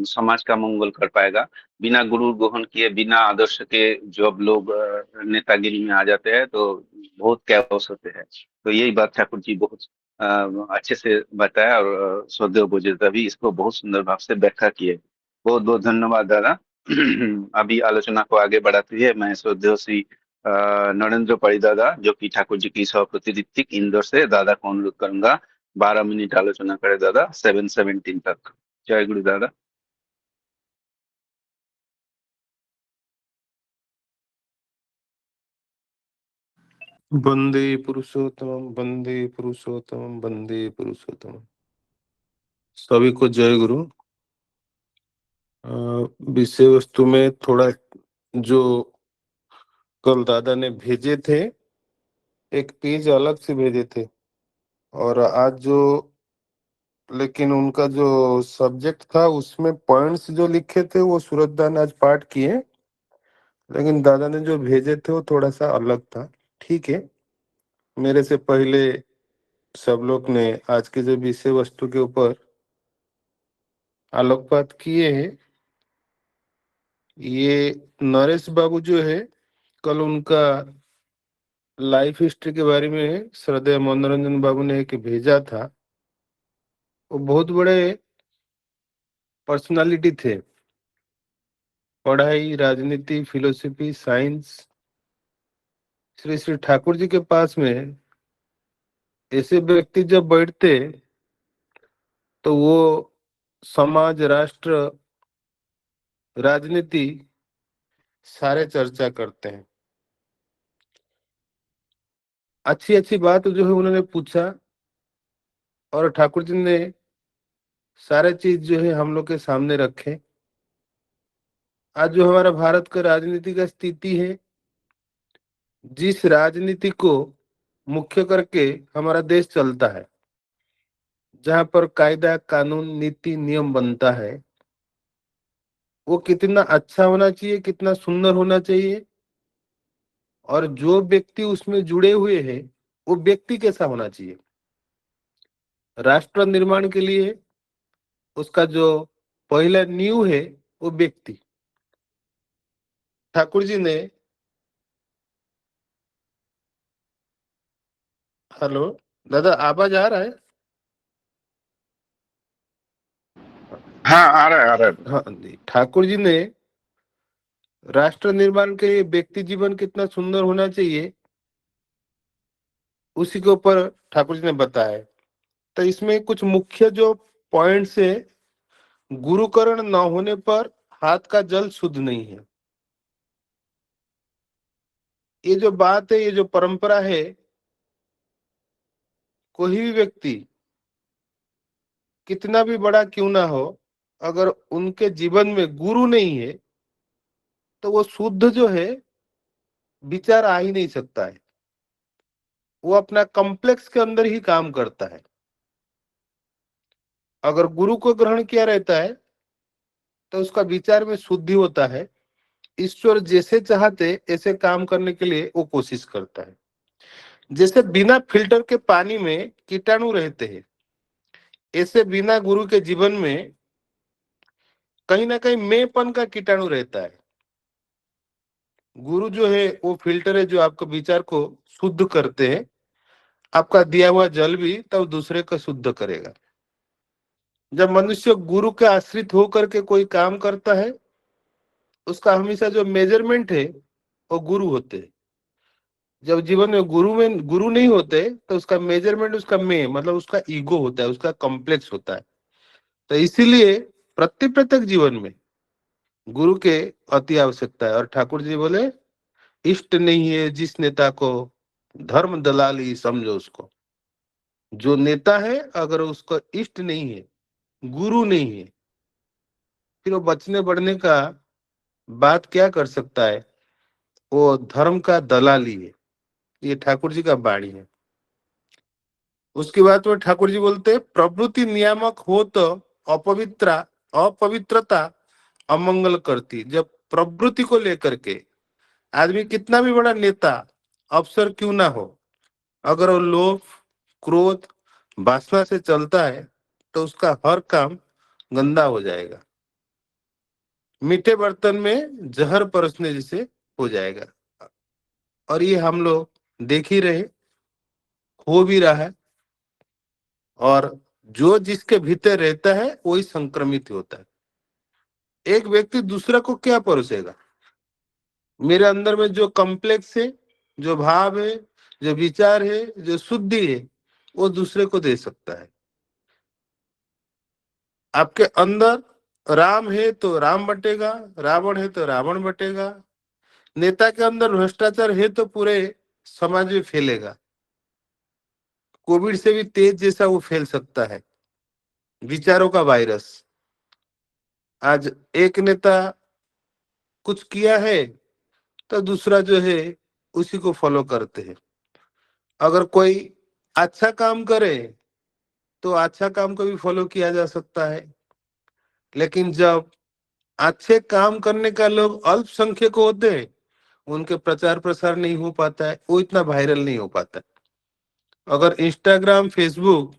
S1: समाज का मंगल कर पाएगा। बिना गुरु ग्रहण किए, बिना आदर्श के जब लोग नेतागिरी में आ जाते हैं तो बहुत कैओस होते हैं। तो यही बात ठाकुर जी बहुत अच्छे से बताया, और श्रद्धेय बोजेदा भी इसको बहुत सुंदर भाव से व्याख्या किए। बहुत बहुत धन्यवाद दादा। अभी आलोचना को आगे बढ़ाते हुए मैं श्रद्धेय श्री नरेंद्र परिदादा, जो कि ठाकुर जी की सभापति ऋत्विक इंदौर से, दादा को अनुरोध करूंगा 12 मिनट आलोचना करे दादा, 7:17 तक। जय गुरु दादा।
S6: वंदे पुरुषोत्तम, वंदे पुरुषोत्तम, वंदे पुरुषोत्तम। सभी को जय गुरु। विषय वस्तु में थोड़ा जो कल दादा ने भेजे थे, एक पेज अलग से भेजे थे, और आज जो, लेकिन उनका जो सब्जेक्ट था उसमें पॉइंट्स जो लिखे थे वो सूरजदा ने आज पाठ किए, लेकिन दादा ने जो भेजे थे वो थोड़ा सा अलग था। ठीक है, मेरे से पहले सब लोग ने आज के जो विषय वस्तु के ऊपर आलोकपात किए हैं, ये नरेश बाबू जो है, कल उनका लाइफ हिस्ट्री के बारे में श्रद्धेय मनोरंजन बाबू ने एक भेजा था। वो बहुत बड़े पर्सनालिटी थे, पढ़ाई, राजनीति, फिलोसफी, साइंस। श्री श्री ठाकुर जी के पास में ऐसे व्यक्ति जब बैठते तो वो समाज, राष्ट्र, राजनीति सारे चर्चा करते हैं। अच्छी अच्छी बात जो है उन्होंने पूछा, और ठाकुर जी ने सारे चीज जो है हम लोग के सामने रखे। आज जो हमारा भारत का राजनीति का स्थिति है, जिस राजनीति को मुख्य करके हमारा देश चलता है, जहां पर कायदा, कानून, नीति, नियम बनता है, वो कितना अच्छा होना चाहिए, कितना सुंदर होना चाहिए, और जो व्यक्ति उसमें जुड़े हुए हैं वो व्यक्ति कैसा होना चाहिए। राष्ट्र निर्माण के लिए उसका जो पहला नींव है वो व्यक्ति। ठाकुर जी ने, हेलो दादा, आवाज आ रहा है?
S1: हाँ, आ रहा है, आ रहा है।
S6: हाँ जी, ठाकुर जी ने राष्ट्र निर्माण के लिए व्यक्ति जीवन कितना सुंदर होना चाहिए उसी के ऊपर ठाकुर जी ने बताया। तो इसमें कुछ मुख्य जो पॉइंट्स है, गुरुकरण न होने पर हाथ का जल शुद्ध नहीं है। ये जो बात है, ये जो परंपरा है, कोई भी व्यक्ति कितना भी बड़ा क्यों ना हो, अगर उनके जीवन में गुरु नहीं है तो वो शुद्ध जो है विचार आ ही नहीं सकता है। वो अपना कॉम्प्लेक्स के अंदर ही काम करता है। अगर गुरु को ग्रहण किया रहता है तो उसका विचार में शुद्धि होता है। ईश्वर जैसे चाहते ऐसे काम करने के लिए वो कोशिश करता है। जैसे बिना फिल्टर के पानी में कीटाणु रहते हैं, ऐसे बिना गुरु के जीवन में कहीं ना कहीं मेंपन का कीटाणु रहता है। गुरु जो है वो फिल्टर है, जो आपके विचार को शुद्ध करते हैं। आपका दिया हुआ जल भी तब दूसरे को शुद्ध करेगा। जब मनुष्य गुरु के आश्रित होकर के कोई काम करता है, उसका हमेशा जो मेजरमेंट है वो गुरु होते हैं। जब जीवन में गुरु नहीं होते तो उसका मेजरमेंट, उसका मैं मतलब उसका ईगो होता है, उसका कॉम्प्लेक्स होता है। तो इसीलिए प्रत्येक जीवन में गुरु के अति आवश्यकता है। और ठाकुर जी बोले, इष्ट नहीं है जिस नेता को, धर्म दलाली समझो उसको। जो नेता है अगर उसको इष्ट नहीं है, गुरु नहीं है, फिर वो बचने बढ़ने का बात क्या कर सकता है? वो धर्म का दलाली है। ये ठाकुर जी का वाणी है। उसके बाद में ठाकुर जी बोलते, प्रवृत्ति नियामक हो तो अपवित्रता अमंगल करती। जब प्रवृत्ति को लेकर के आदमी कितना भी बड़ा नेता, अफसर क्यों ना हो, अगर वो लोभ, क्रोध, वासना से चलता है तो उसका हर काम गंदा हो जाएगा, मीठे बर्तन में जहर परसने जैसे हो जाएगा। और ये हम लोग देख ही रहे, हो भी रहा है। और जो जिसके भीतर रहता है वही संक्रमित होता है। एक व्यक्ति दूसरा को क्या परोसेगा? मेरे अंदर में जो कॉम्प्लेक्स है, जो भाव है, जो विचार है, जो शुद्धि है, वो दूसरे को दे सकता है। आपके अंदर राम है तो राम बटेगा, रावण है तो रावण बटेगा। नेता के अंदर भ्रष्टाचार है तो पूरे समाज में फैलेगा। कोविड से भी तेज जैसा वो फैल सकता है, विचारों का वायरस। आज एक नेता कुछ किया है तो दूसरा जो है उसी को फॉलो करते हैं। अगर कोई अच्छा काम करे तो अच्छा काम को भी फॉलो किया जा सकता है। लेकिन जब अच्छे काम करने का लोग अल्पसंख्यक होते हैं, उनके प्रचार प्रसार नहीं हो पाता है, वो इतना वायरल नहीं हो पाता है। अगर इंस्टाग्राम, फेसबुक,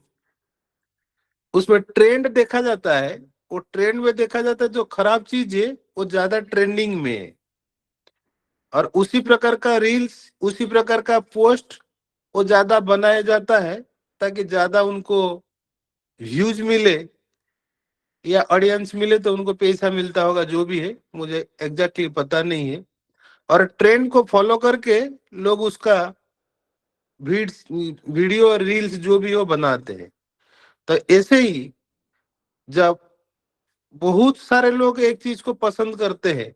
S6: उसमें ट्रेंड देखा जाता है, वो ट्रेंड में देखा जाता है जो खराब चीज है वो ज्यादा ट्रेंडिंग में है। और उसी प्रकार का रील्स, उसी प्रकार का पोस्ट वो ज्यादा बनाया जाता है ताकि ज्यादा उनको व्यूज मिले या ऑडियंस मिले, तो उनको पैसा मिलता होगा, जो भी है मुझे एग्जैक्टली पता नहीं है। और ट्रेंड को फॉलो करके लोग उसका वीडियो और रील्स जो भी हो बनाते हैं। तो ऐसे ही जब बहुत सारे लोग एक चीज को पसंद करते हैं,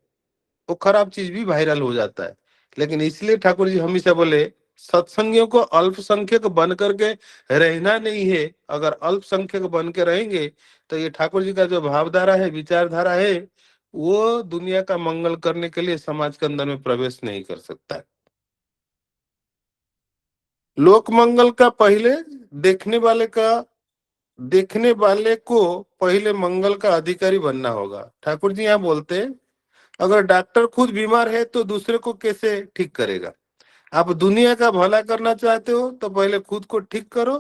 S6: वो खराब चीज भी वायरल हो जाता है। लेकिन इसलिए ठाकुर जी हमेशा बोले सत्संगियों को अल्पसंख्यक बन करके रहना नहीं है। अगर अल्पसंख्यक बन के रहेंगे तो ये ठाकुर जी का जो भावधारा है, विचारधारा है, वो दुनिया का मंगल करने के लिए समाज के अंदर में प्रवेश नहीं कर सकता है। लोक मंगल का पहले देखने वाले को पहले मंगल का अधिकारी बनना होगा। ठाकुर जी यहाँ बोलते हैं अगर डॉक्टर खुद बीमार है तो दूसरे को कैसे ठीक करेगा? आप दुनिया का भला करना चाहते हो तो पहले खुद को ठीक करो।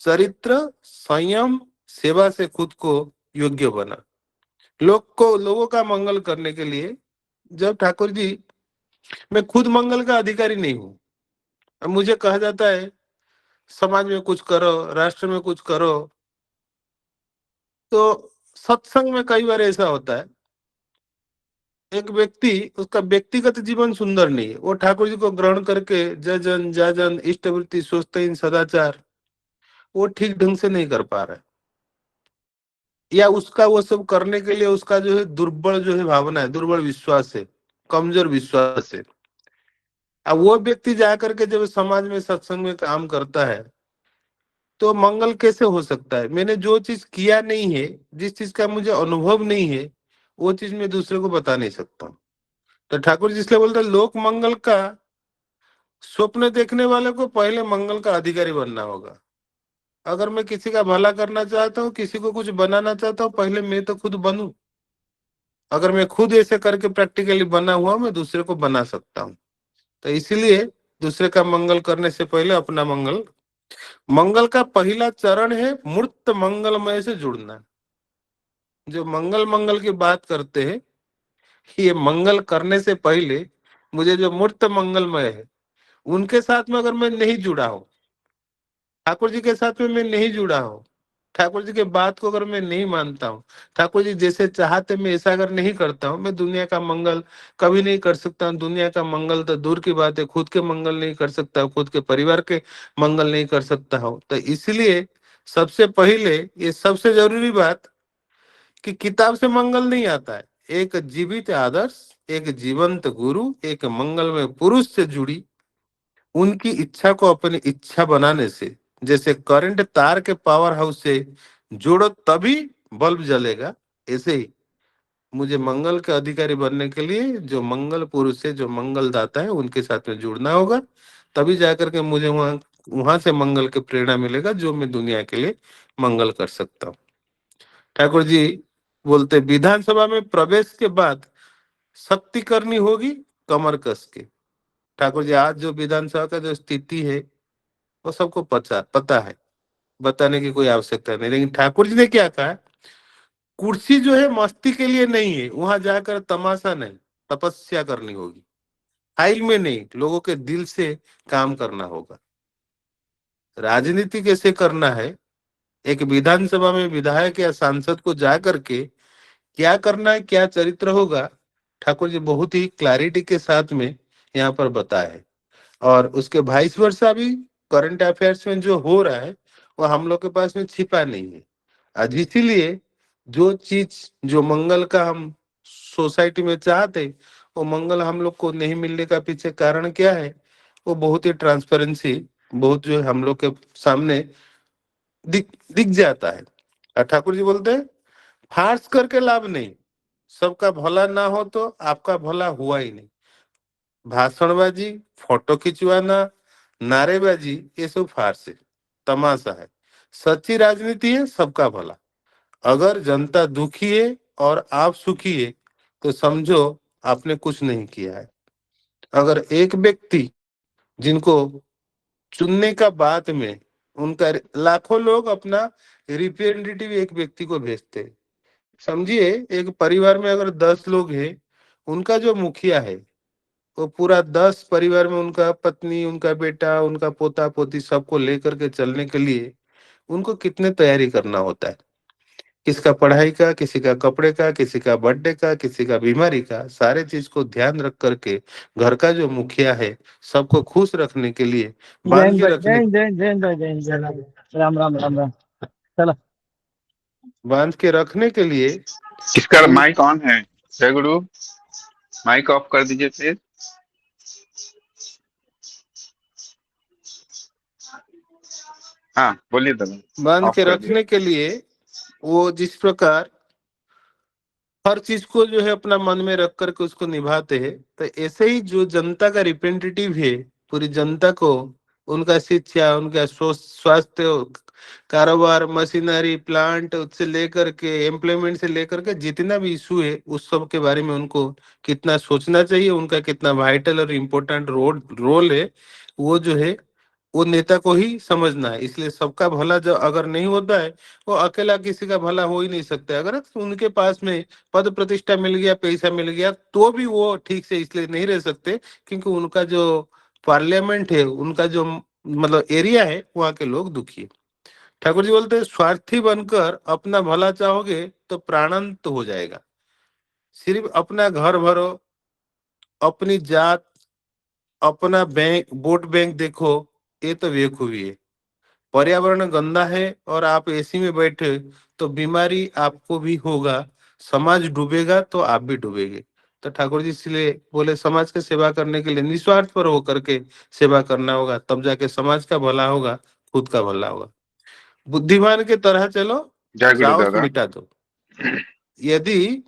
S6: चरित्र, संयम, सेवा से खुद को योग्य बना। लोगों का मंगल करने के लिए, जब ठाकुर जी मैं खुद मंगल का अधिकारी नहीं हूं, अब मुझे कहा जाता है समाज में कुछ करो, राष्ट्र में कुछ करो, तो सत्संग में कई बार ऐसा होता है एक व्यक्ति, उसका व्यक्तिगत जीवन सुंदर नहीं है, वो ठाकुर जी को ग्रहण करके जय जन इष्टवृत्ति स्वस्थ सदाचार वो ठीक ढंग से नहीं कर पा रहा है, या उसका वो सब करने के लिए उसका जो है दुर्बल जो है भावना है, दुर्बल विश्वास है, कमजोर विश्वास है। अब वो व्यक्ति जाकर के जब समाज में सत्संग में काम करता है तो मंगल कैसे हो सकता है? मैंने जो चीज किया नहीं है, जिस चीज का मुझे अनुभव नहीं है, वो चीज मैं दूसरे को बता नहीं सकता। तो ठाकुर जी इसलिए बोलते लोक मंगल का स्वप्न देखने वाले को पहले मंगल का अधिकारी बनना होगा। अगर मैं किसी का भला करना चाहता हूँ, किसी को कुछ बनाना चाहता हूँ, पहले मैं तो खुद बनूं। अगर मैं खुद ऐसे करके प्रैक्टिकली बना हुआ, मैं दूसरे को बना सकता हूँ। तो इसीलिए दूसरे का मंगल करने से पहले अपना मंगल का पहला चरण है मूर्त मंगलमय से जुड़ना। जो मंगल की बात करते हैं, ये मंगल करने से पहले मुझे जो मूर्त मंगलमय है उनके साथ में अगर मैं नहीं जुड़ा हूं, ठाकुर जी के साथ में मैं नहीं जुड़ा हूं, ठाकुर जी के बात को अगर मैं नहीं मानता हूँ, ठाकुर जी जैसे चाहते मैं ऐसा अगर नहीं करता हूँ, मैं दुनिया का मंगल कभी नहीं कर सकता हूँ। दुनिया का मंगल तो दूर की बात है, खुद के मंगल नहीं कर सकता, खुद के परिवार के मंगल नहीं कर सकता हूँ। तो इसलिए सबसे पहले ये सबसे जरूरी बात कि किताब से मंगल नहीं आता है। एक जीवित आदर्श, एक जीवंत गुरु, एक मंगलमय पुरुष से जुड़ी उनकी इच्छा को अपनी इच्छा बनाने से, जैसे करंट तार के पावर हाउस से जोड़ो तभी बल्ब जलेगा, ऐसे ही मुझे मंगल के अधिकारी बनने के लिए जो मंगल पुरुष है, जो मंगल दाता है, उनके साथ में जुड़ना होगा। तभी जाकर के मुझे वहां से मंगल के प्रेरणा मिलेगा जो मैं दुनिया के लिए मंगल कर सकता हूँ। ठाकुर जी बोलते विधानसभा में प्रवेश के बाद शक्ति करनी होगी कमर कस के। ठाकुर जी आज जो विधानसभा का जो स्थिति है वो सबको पता है। बताने की कोई आवश्यकता नहीं। लेकिन ठाकुर जी ने क्या कहा, कुर्सी जो है मस्ती के लिए नहीं है, वहां जाकर तमाशा नहीं, तपस्या करनी होगी। फाइल में नहीं, लोगों के दिल से काम करना होगा। राजनीति कैसे करना है, एक विधानसभा में विधायक या सांसद को जा करके क्या करना है, क्या चरित्र होगा, ठाकुर जी बहुत ही क्लैरिटी के साथ में यहाँ पर बताया है। और उसके वाइस वर्सा भी करंट अफेयर्स में जो हो रहा है वो हम लोग के पास में छिपा नहीं है। आज इसीलिए जो चीज, जो मंगल का हम सोसाइटी में चाहते, वो मंगल हम लोग को नहीं मिलने का पीछे कारण क्या है, वो बहुत ही ट्रांसपेरेंसी, बहुत जो है हम लोग के सामने दिख दिख जाता है। और ठाकुर जी बोलते हैं फार्स करके लाभ नहीं, सबका भला ना हो तो आपका भला हुआ ही नहीं। भाषणबाजी, फोटो खिंचवाना, नारेबाजी, ये सब फार्स है, तमाशा है। सच्ची राजनीति है सबका भला। अगर जनता दुखी है और आप सुखी है तो समझो आपने कुछ नहीं किया है। अगर एक व्यक्ति जिनको चुनने का बाद में उनका लाखों लोग अपना रिप्रेजेंटेटिव एक व्यक्ति को भेजते हैं। समझिए एक परिवार में अगर 10 लोग हैं, उनका जो मुखिया है वो पूरा 10 परिवार में उनका पत्नी, उनका बेटा, उनका पोता पोती सबको लेकर के चलने के लिए उनको कितने तैयारी करना होता है। किसका पढ़ाई का, किसी का कपड़े का, किसी का बर्थडे का, किसी का बीमारी का, सारे चीज को ध्यान रख करके घर का जो मुखिया है सबको खुश रखने के लिए, बांध
S7: जैन
S6: के
S7: भाई,
S6: रखने,
S7: जैन राम राम राम राम। चलो
S6: बांध के रखने के लिए
S1: किसका
S6: उन
S1: माइक ऑन है? जय गुरु, माइक ऑफ कर दीजिए प्लीज। हाँ बोलिए दादा,
S6: बांध
S1: ऑफ
S6: के
S1: कर दिए।
S6: रखने के लिए वो जिस प्रकार हर चीज को जो है अपना मन में रख करके उसको निभाते हैं, तो ऐसे ही जो जनता का रिप्रेजेंटेटिव है, पूरी जनता को उनका शिक्षा, उनका स्वास्थ्य, कारोबार, मशीनरी, प्लांट से लेकर के एम्प्लॉयमेंट से लेकर के जितना भी इशू है उस सब के बारे में उनको कितना सोचना चाहिए, उनका कितना वाइटल और इम्पोर्टेंट रोल है, वो जो है वो नेता को ही समझना है। इसलिए सबका भला जो अगर नहीं होता है, वो अकेला किसी का भला हो ही नहीं सकता। अगर उनके पास में पद प्रतिष्ठा मिल गया, पैसा मिल गया, तो भी वो ठीक से इसलिए नहीं रह सकते क्योंकि उनका जो पार्लियामेंट है, उनका जो मतलब एरिया है, वहाँ के लोग दुखी है। ठाकुर जी बोलते हैं स्वार्थी बनकर अपना भला चाहोगे तो प्राणांत हो जाएगा। सिर्फ अपना घर भरो, अपनी जात, अपना बैंक वोट बैंक देखो, ये तो बेवकूफी है। पर्यावरण गंदा है और आप एसी में बैठे तो बीमारी आपको भी होगा, समाज डूबेगा तो आप भी डूबेंगे। तो ठाकुर जी इसलिए बोले समाज की सेवा करने के लिए निस्वार्थ पर होकर के सेवा करना होगा, तब जाके समाज का भला होगा, खुद का भला होगा। बुद्धिमान के तरह चलो,
S1: जय गुरु
S6: जाओस
S1: दादा।
S6: मिटा दो। यदि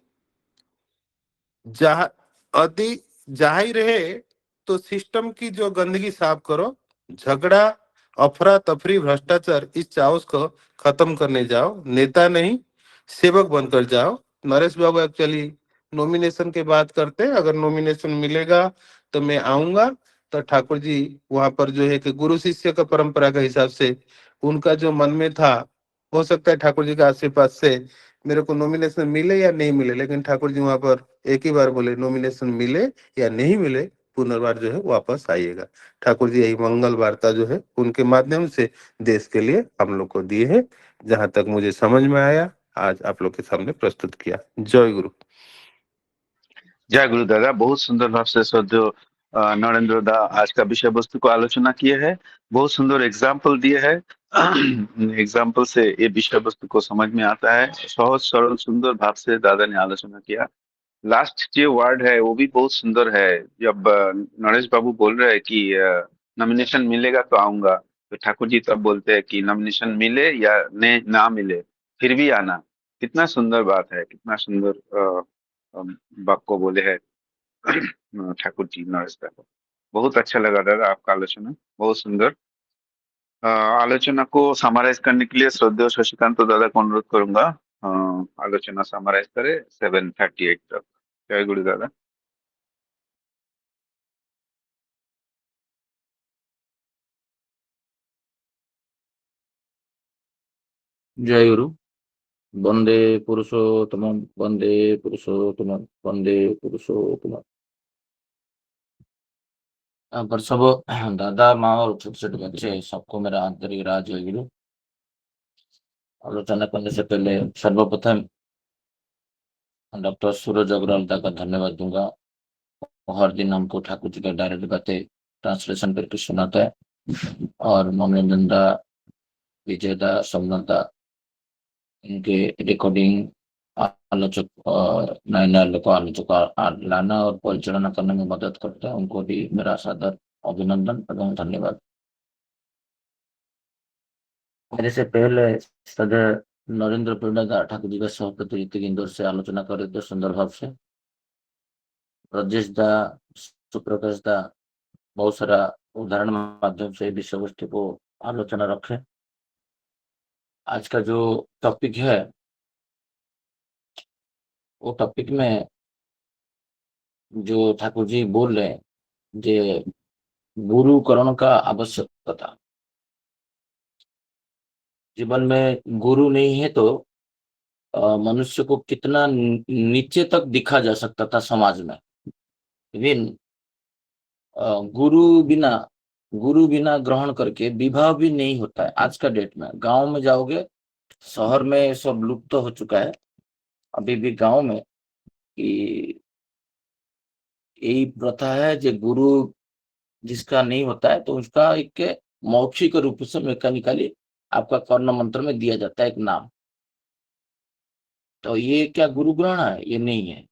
S6: जहा अति जाहिर है तो सिस्टम की जो गंदगी साफ करो, झगड़ा, अफरा तफरी, भ्रष्टाचार, इस चाउस को खत्म करने जाओ, नेता नहीं सेवक बनकर जाओ। नरेश बाबू एक्चुअली नॉमिनेशन के बात करते हैं, अगर नॉमिनेशन मिलेगा तो मैं आऊंगा। तो ठाकुर जी वहां पर जो है कि गुरु शिष्य का परंपरा के हिसाब से उनका जो मन में था, हो सकता है ठाकुर जी का आशीर्वाद से मेरे को नॉमिनेशन मिले या नहीं मिले, लेकिन ठाकुर जी वहां पर एक ही बार बोले नॉमिनेशन मिले या नहीं मिले, पुनर्वार जो है वापस आइएगा। ठाकुर जी यही मंगल वार्ता जो है उनके माध्यम से देश के लिए हम लोग को दिए है। जहां तक मुझे समझ में आया आज आप लोग के सामने प्रस्तुत किया। जय गुरु।
S1: जय गुरु दादा, बहुत सुंदर भाव से श्रद्धेय नरेंद्र दा आज का विषय वस्तु को आलोचना किए है। बहुत सुंदर एग्जाम्पल दिए है। एग्जाम्पल से ये विषय वस्तु को समझ में आता है। सहज सरल सुंदर भाव से दादा ने आलोचना किया। लास्ट जो वर्ड है वो भी बहुत सुंदर है। जब नरेश बाबू बोल रहे हैं कि नॉमिनेशन मिलेगा तो आऊंगा, तो ठाकुर जी तब बोलते हैं कि नॉमिनेशन मिले या ने ना मिले फिर भी आना। कितना सुंदर बात है, कितना सुंदर वाक्य बोले हैं ठाकुर जी नरेश बाबू। बहुत अच्छा लगा दादा आपका आलोचना, बहुत सुंदर। आलोचना को समराइज करने के लिए श्रद्धेय शशिकांत दादा को अनुरोध करूंगा, अ, आलोचना समराइज करे 7:38 तक। जय गुरु दादा।
S3: जय गुरु। वंदे पुरुषोत्तमम, वंदे पुरुषोत्तमम, वंदे पुरुषोत्तमम। यहाँ पर सब दादा माँ और छोटे छोटे बच्चे सबको मेरा आंतरिक राज जय गुरु। आलोचना करने से पहले सर्वप्रथम डॉक्टर सूरज अग्रवाल का धन्यवाद दूंगा। वो हर दिन हमको ठाकुर जी का डायरेक्ट बातें ट्रांसलेशन करके सुनाता है। और मनोरंजन दा, विजय दा, सोमनाथ दा, इनके रिकॉर्डिंग आलोचक नए नए लोगों आलोचक लाना और परिचालना करने में मदद करता है, उनको भी मेरा सादर अभिनंदन एवं धन्यवाद। मेरे से पहले सदर नरेंद्र परिणा ठाकुर जी का सभापति ऋतिक इंदौर से आलोचना कर रहे थे सुंदर भाव से। ब्रजेश दा, सुप्रकाश दा बहुत सारा उदाहरण माध्यम से विषय वस्तु को आलोचना रखे। आज का जो टॉपिक है वो टॉपिक में जो ठाकुर जी बोल रहे हैं जे गुरुकरण का आवश्यकता। जीवन में गुरु नहीं है तो मनुष्य को कितना नीचे तक दिखा जा सकता था समाज में। इवन गुरु बिना ग्रहण करके विवाह भी नहीं होता है। आज का डेट में गांव में जाओगे, शहर में सब लुप्त तो हो चुका है, अभी भी गांव में यही प्रथा है जो गुरु जिसका नहीं होता है तो उसका एक मौखिक रूप से मैकेनिकली आपका कर्ण मंत्र में दिया जाता है एक नाम। तो ये क्या गुरु ग्रहण है? ये नहीं है।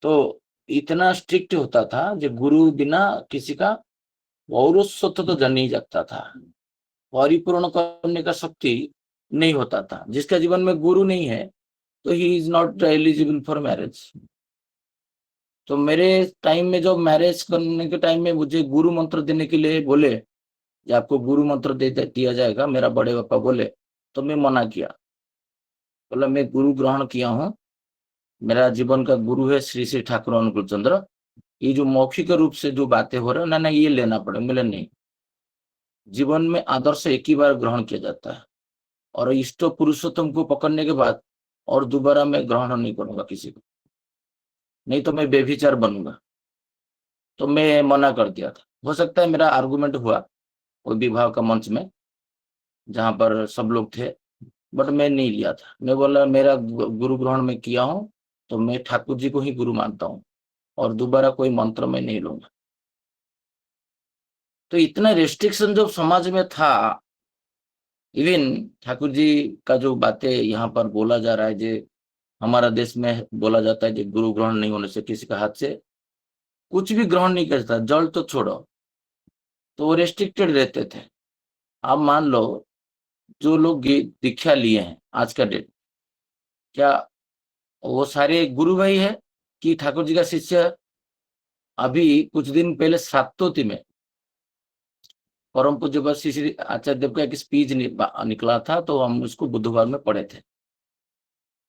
S3: तो इतना स्ट्रिक्ट होता था जो गुरु बिना किसी का पौरुषत्व तो जन नहीं सकता था, परिपूर्ण करने का शक्ति नहीं होता था। जिसका जीवन में गुरु नहीं है तो he is not eligible for marriage. तो मेरे टाइम में जब मैरिज करने के टाइम में मुझे गुरु मंत्र देने के लिए बोले कि आपको गुरु मंत्र दिया जाएगा, मेरा बड़े पापा बोले, तो मैं मना किया। बोला मैं गुरु ग्रहण किया हूँ, मेरा जीवन का गुरु है श्री श्री ठाकुर अनुकूल चंद्र। ये जो मौखिक रूप से जो बातें हो रहा है ना ये लेना पड़े। मिले नहीं, जीवन में आदर्श एक ही बार ग्रहण किया जाता है और इष्ट पुरुषोत्तम को पकड़ने के बाद और दोबारा मैं ग्रहण नहीं करूंगा किसी को, नहीं तो मैं बेभिचार बनूंगा। तो मैं मना कर दिया था। हो सकता है मेरा आर्गुमेंट हुआ कोई विवाह का मंच में जहां पर सब लोग थे, बट मैं नहीं लिया था। मैं बोला मेरा गुरु ग्रहण में किया हूं तो मैं ठाकुर जी को ही गुरु मानता हूं और दोबारा कोई मंत्र में नहीं लूंगा। तो इतना रेस्ट्रिक्शन जो समाज में था, इवन ठाकुर जी का जो बातें यहाँ पर बोला जा रहा है, जो हमारा देश में बोला जाता है कि गुरु ग्रहण नहीं होने से किसी का हाथ से कुछ भी ग्रहण नहीं कर सकता, जल तो छोड़ो, तो वो रेस्ट्रिक्टेड रहते थे। आप मान लो जो लोग दीक्षा लिए हैं आज का डेट, क्या वो सारे गुरु भाई है कि ठाकुर जी का शिष्य है? अभी कुछ दिन पहले सातोती में परम पूज्य श्री श्री आचार्य देव का एक स्पीच निकला था, तो हम उसको बुधवार में पढ़े थे।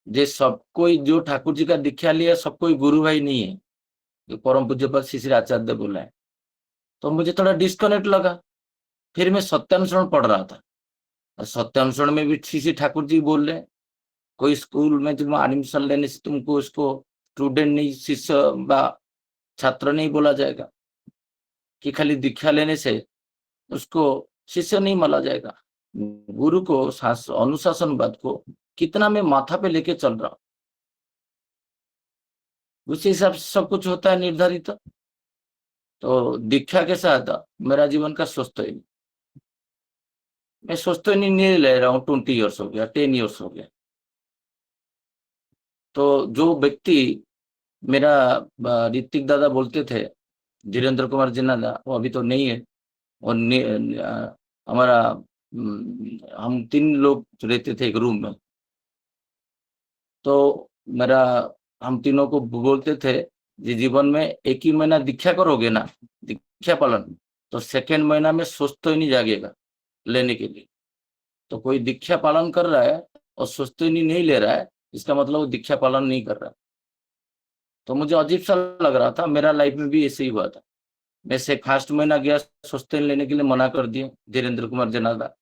S3: जे सब कोई जो ठाकुर जी का दीक्षा लिया सब कोई गुरु भाई नहीं है, जो परम पूज्य श्री श्री आचार्य देव बोला है। तो मुझे थोड़ा डिस्कनेक्ट लगा। फिर मैं सत्यानुसरण पढ़ रहा था, सत्यानुसरण में भी श्री श्री ठाकुर जी बोल रहे, कोई स्कूल में तुम एडमिशन लेने से तुमको उसको स्टूडेंट नहीं, शिष्य व छात्र नहीं बोला जाएगा, कि खाली दीक्षा लेने से उसको शिष्य नहीं माना जाएगा। गुरु को अनुशासनवाद को कितना मैं माथा पे लेके चल रहा हूं, उसी हिसाब से सब कुछ होता है निर्धारित। तो दीक्षा के साथ मेरा जीवन का स्वस्थ ही, मैं स्वस्थ नहीं ले रहा हूँ। 20 ईयर्स हो गया, 10 ईयर्स हो गया। तो जो व्यक्ति मेरा ऋतिक दादा बोलते थे, धीरेन्द्र कुमार जिन्ना दा, वो अभी तो नहीं है। और हमारा हम 3 लोग रहते थे एक रूम में, तो मेरा हम तीनों को बोलते थे जी जीवन में एक ही महीना दीक्षा करोगे ना, दीक्षा पालन, तो सेकेंड महीना में स्वस्थ ही नहीं जागेगा लेने के लिए। तो कोई दीक्षा पालन कर रहा है और स्वस्थ ही नहीं ले रहा है, इसका मतलब वो दीक्षा पालन नहीं कर रहा। तो मुझे अजीब सा लग रहा था। मेरा लाइफ में भी ऐसे ही हुआ था। मैं से फर्स्ट महीना गया स्वस्थ लेने के लिए, मना कर दिए धीरेन्द्र कुमार जनादा।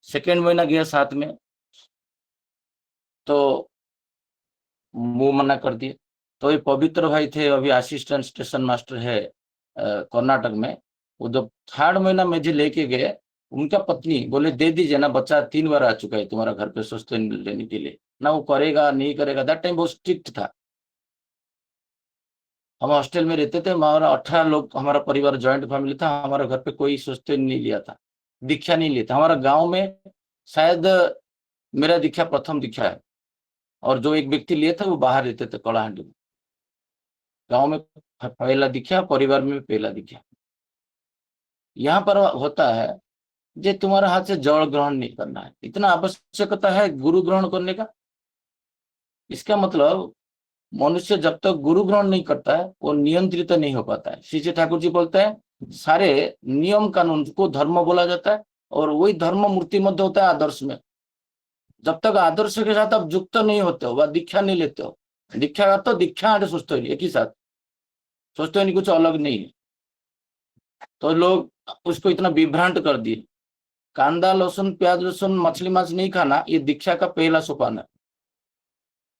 S3: सेकेंड महीना गया साथ में, तो वो मना कर दिए। तो ये पवित्र भाई थे, अभी असिस्टेंट स्टेशन मास्टर है कर्नाटक में। वो जब 3rd महीना में जी लेके गए, उनका पत्नी बोले दे दीजिए ना, बच्चा 3 बार आ चुका है तुम्हारा घर पे स्वस्थ लेने के लिए, ना वो करेगा नहीं करेगा। दैट टाइम बहुत स्ट्रिक्ट था। हम हॉस्टल में रहते थे, हमारा 18 लोग, हमारा परिवार जॉइंट फैमिली था। हमारे घर पे कोई स्वस्थ नहीं लिया था, दीक्षा नहीं लिया था। हमारा गांव में शायद मेरा दीक्षा प्रथम दीक्षा है, और जो एक व्यक्ति लिए थे वो बाहर रहते थे कलाहांडी में। गांव में पहला दीक्षा, परिवार में पहला दीक्षा। यहाँ पर होता है जे तुम्हारे हाथ से जल ग्रहण नहीं करना है, इतना आवश्यकता है गुरु ग्रहण करने का। इसका मतलब मनुष्य जब तक गुरु ग्रहण नहीं करता है वो नियंत्रित नहीं हो पाता है। श्री ठाकुर जी बोलते हैं सारे नियम कानून को धर्म बोला जाता है, और वही धर्म मूर्ति मध्य होता है आदर्श में। जब तक आदर्श के साथ आप युक्त नहीं होते हो, वह दीक्षा नहीं लेते हो, दीक्षा तो दीक्षा सोचते हो एक ही साथ, सोचते हो नहीं कुछ अलग नहीं है। तो लोग उसको इतना विभ्रांत कर दिए। कांदा लहसुन प्याज लहसुन मछली मांस नहीं खाना, ये दीक्षा का पहला सोपान है।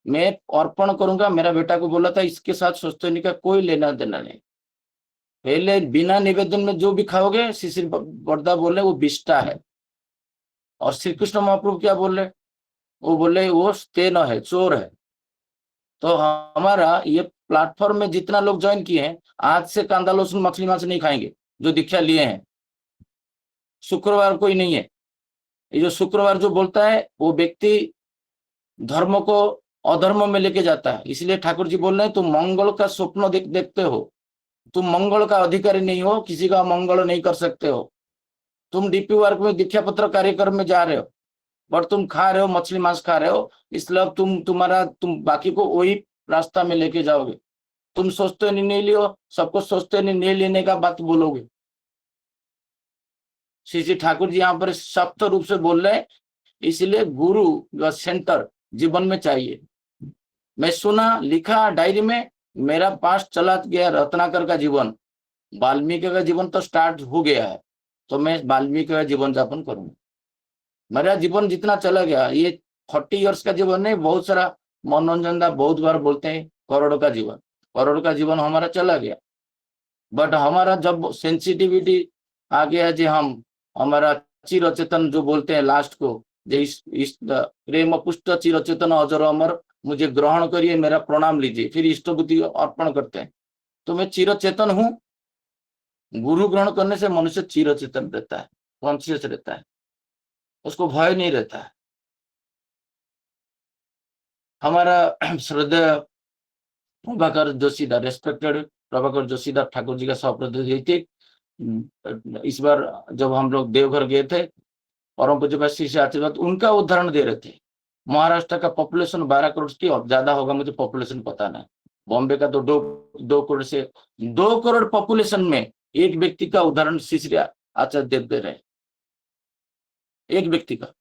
S3: मैं अर्पण करूंगा, मेरा बेटा को बोला था इसके साथ सोचते का कोई लेना देना नहीं। पहले बिना निवेदन में जो भी खाओगे, शिशिर बरदा बोले वो विष्टा है। और श्री कृष्ण महाप्रभु क्या बोले, वो बोले वो स्तेन है, चोर है। तो हमारा ये प्लेटफॉर्म में जितना लोग ज्वाइन किए हैं, आज से कांदा लहसुन मछली मांस नहीं खाएंगे जो दीक्षा लिए हैं। शुक्रवार कोई नहीं है। ये जो शुक्रवार जो बोलता है वो व्यक्ति धर्म को अधर्म में लेके जाता है। इसलिए ठाकुर जी बोल रहे हैं तुम मंगल का स्वप्न देखते हो, तुम मंगल का अधिकारी नहीं हो, किसी का मंगल नहीं कर सकते हो। तुम डीपी वर्क में दीक्षा पत्र कार्यक्रम में जा रहे हो, बट तुम खा रहे हो, मछली मांस खा रहे हो, इसलिए तुम बाकी को वही रास्ता में लेके जाओगे। तुम सोचते नहीं लियो, सबको सोचते नहीं लेने का बात बोलोगे। श्री ठाकुर जी यहाँ पर सख्त रूप से बोल रहे हैं, इसलिए गुरु का सेंटर जीवन में चाहिए। मैं सुना, लिखा डायरी में, मेरा पास चला गया रत्नाकर का जीवन, वाल्मीकि का जीवन तो स्टार्ट हो गया है, तो मैं वाल्मीकि का जीवन यापन करूंगा। मेरा जीवन जितना चला गया, ये 40 इयर्स का जीवन नहीं, बहुत सारा मनोरंजन था। बहुत बार बोलते हैं करोड़ का जीवन हमारा चला गया। बट हमारा जब सेंसिटिविटी आ गया जी, हम हमारा चिरचेतन जो बोलते हैं लास्ट को, इस प्रेम पुष्ट चिरचेतन अजर अमर, मुझे ग्रहण करिए, मेरा प्रणाम लीजिए, फिर इष्टबुद्धि अर्पण करते हैं। तो मैं चिरचेतन हूँ। गुरु ग्रहण करने से मनुष्य चिरचेतन रहता है, कॉन्शियस रहता है, उसको भय नहीं रहता है। हमारा श्रद्धेय प्रभाकर जोशीदार, रेस्पेक्टेड प्रभाकर जोशीदार ठाकुर जी का सौप्रतिनिधि, इस बार जब हम लोग देवघर गए थे, परम पूज्य श्री से आशीर्वाद उनका उदाहरण दे रहे थे। महाराष्ट्र का पॉपुलेशन 12 करोड़ की और ज्यादा होगा, मुझे पॉपुलेशन पता नहीं। बॉम्बे का तो 2 करोड़ से 2 करोड़ पॉपुलेशन में एक व्यक्ति का उदाहरण श्री आचार्य देव दे रहे हैं, एक व्यक्ति का।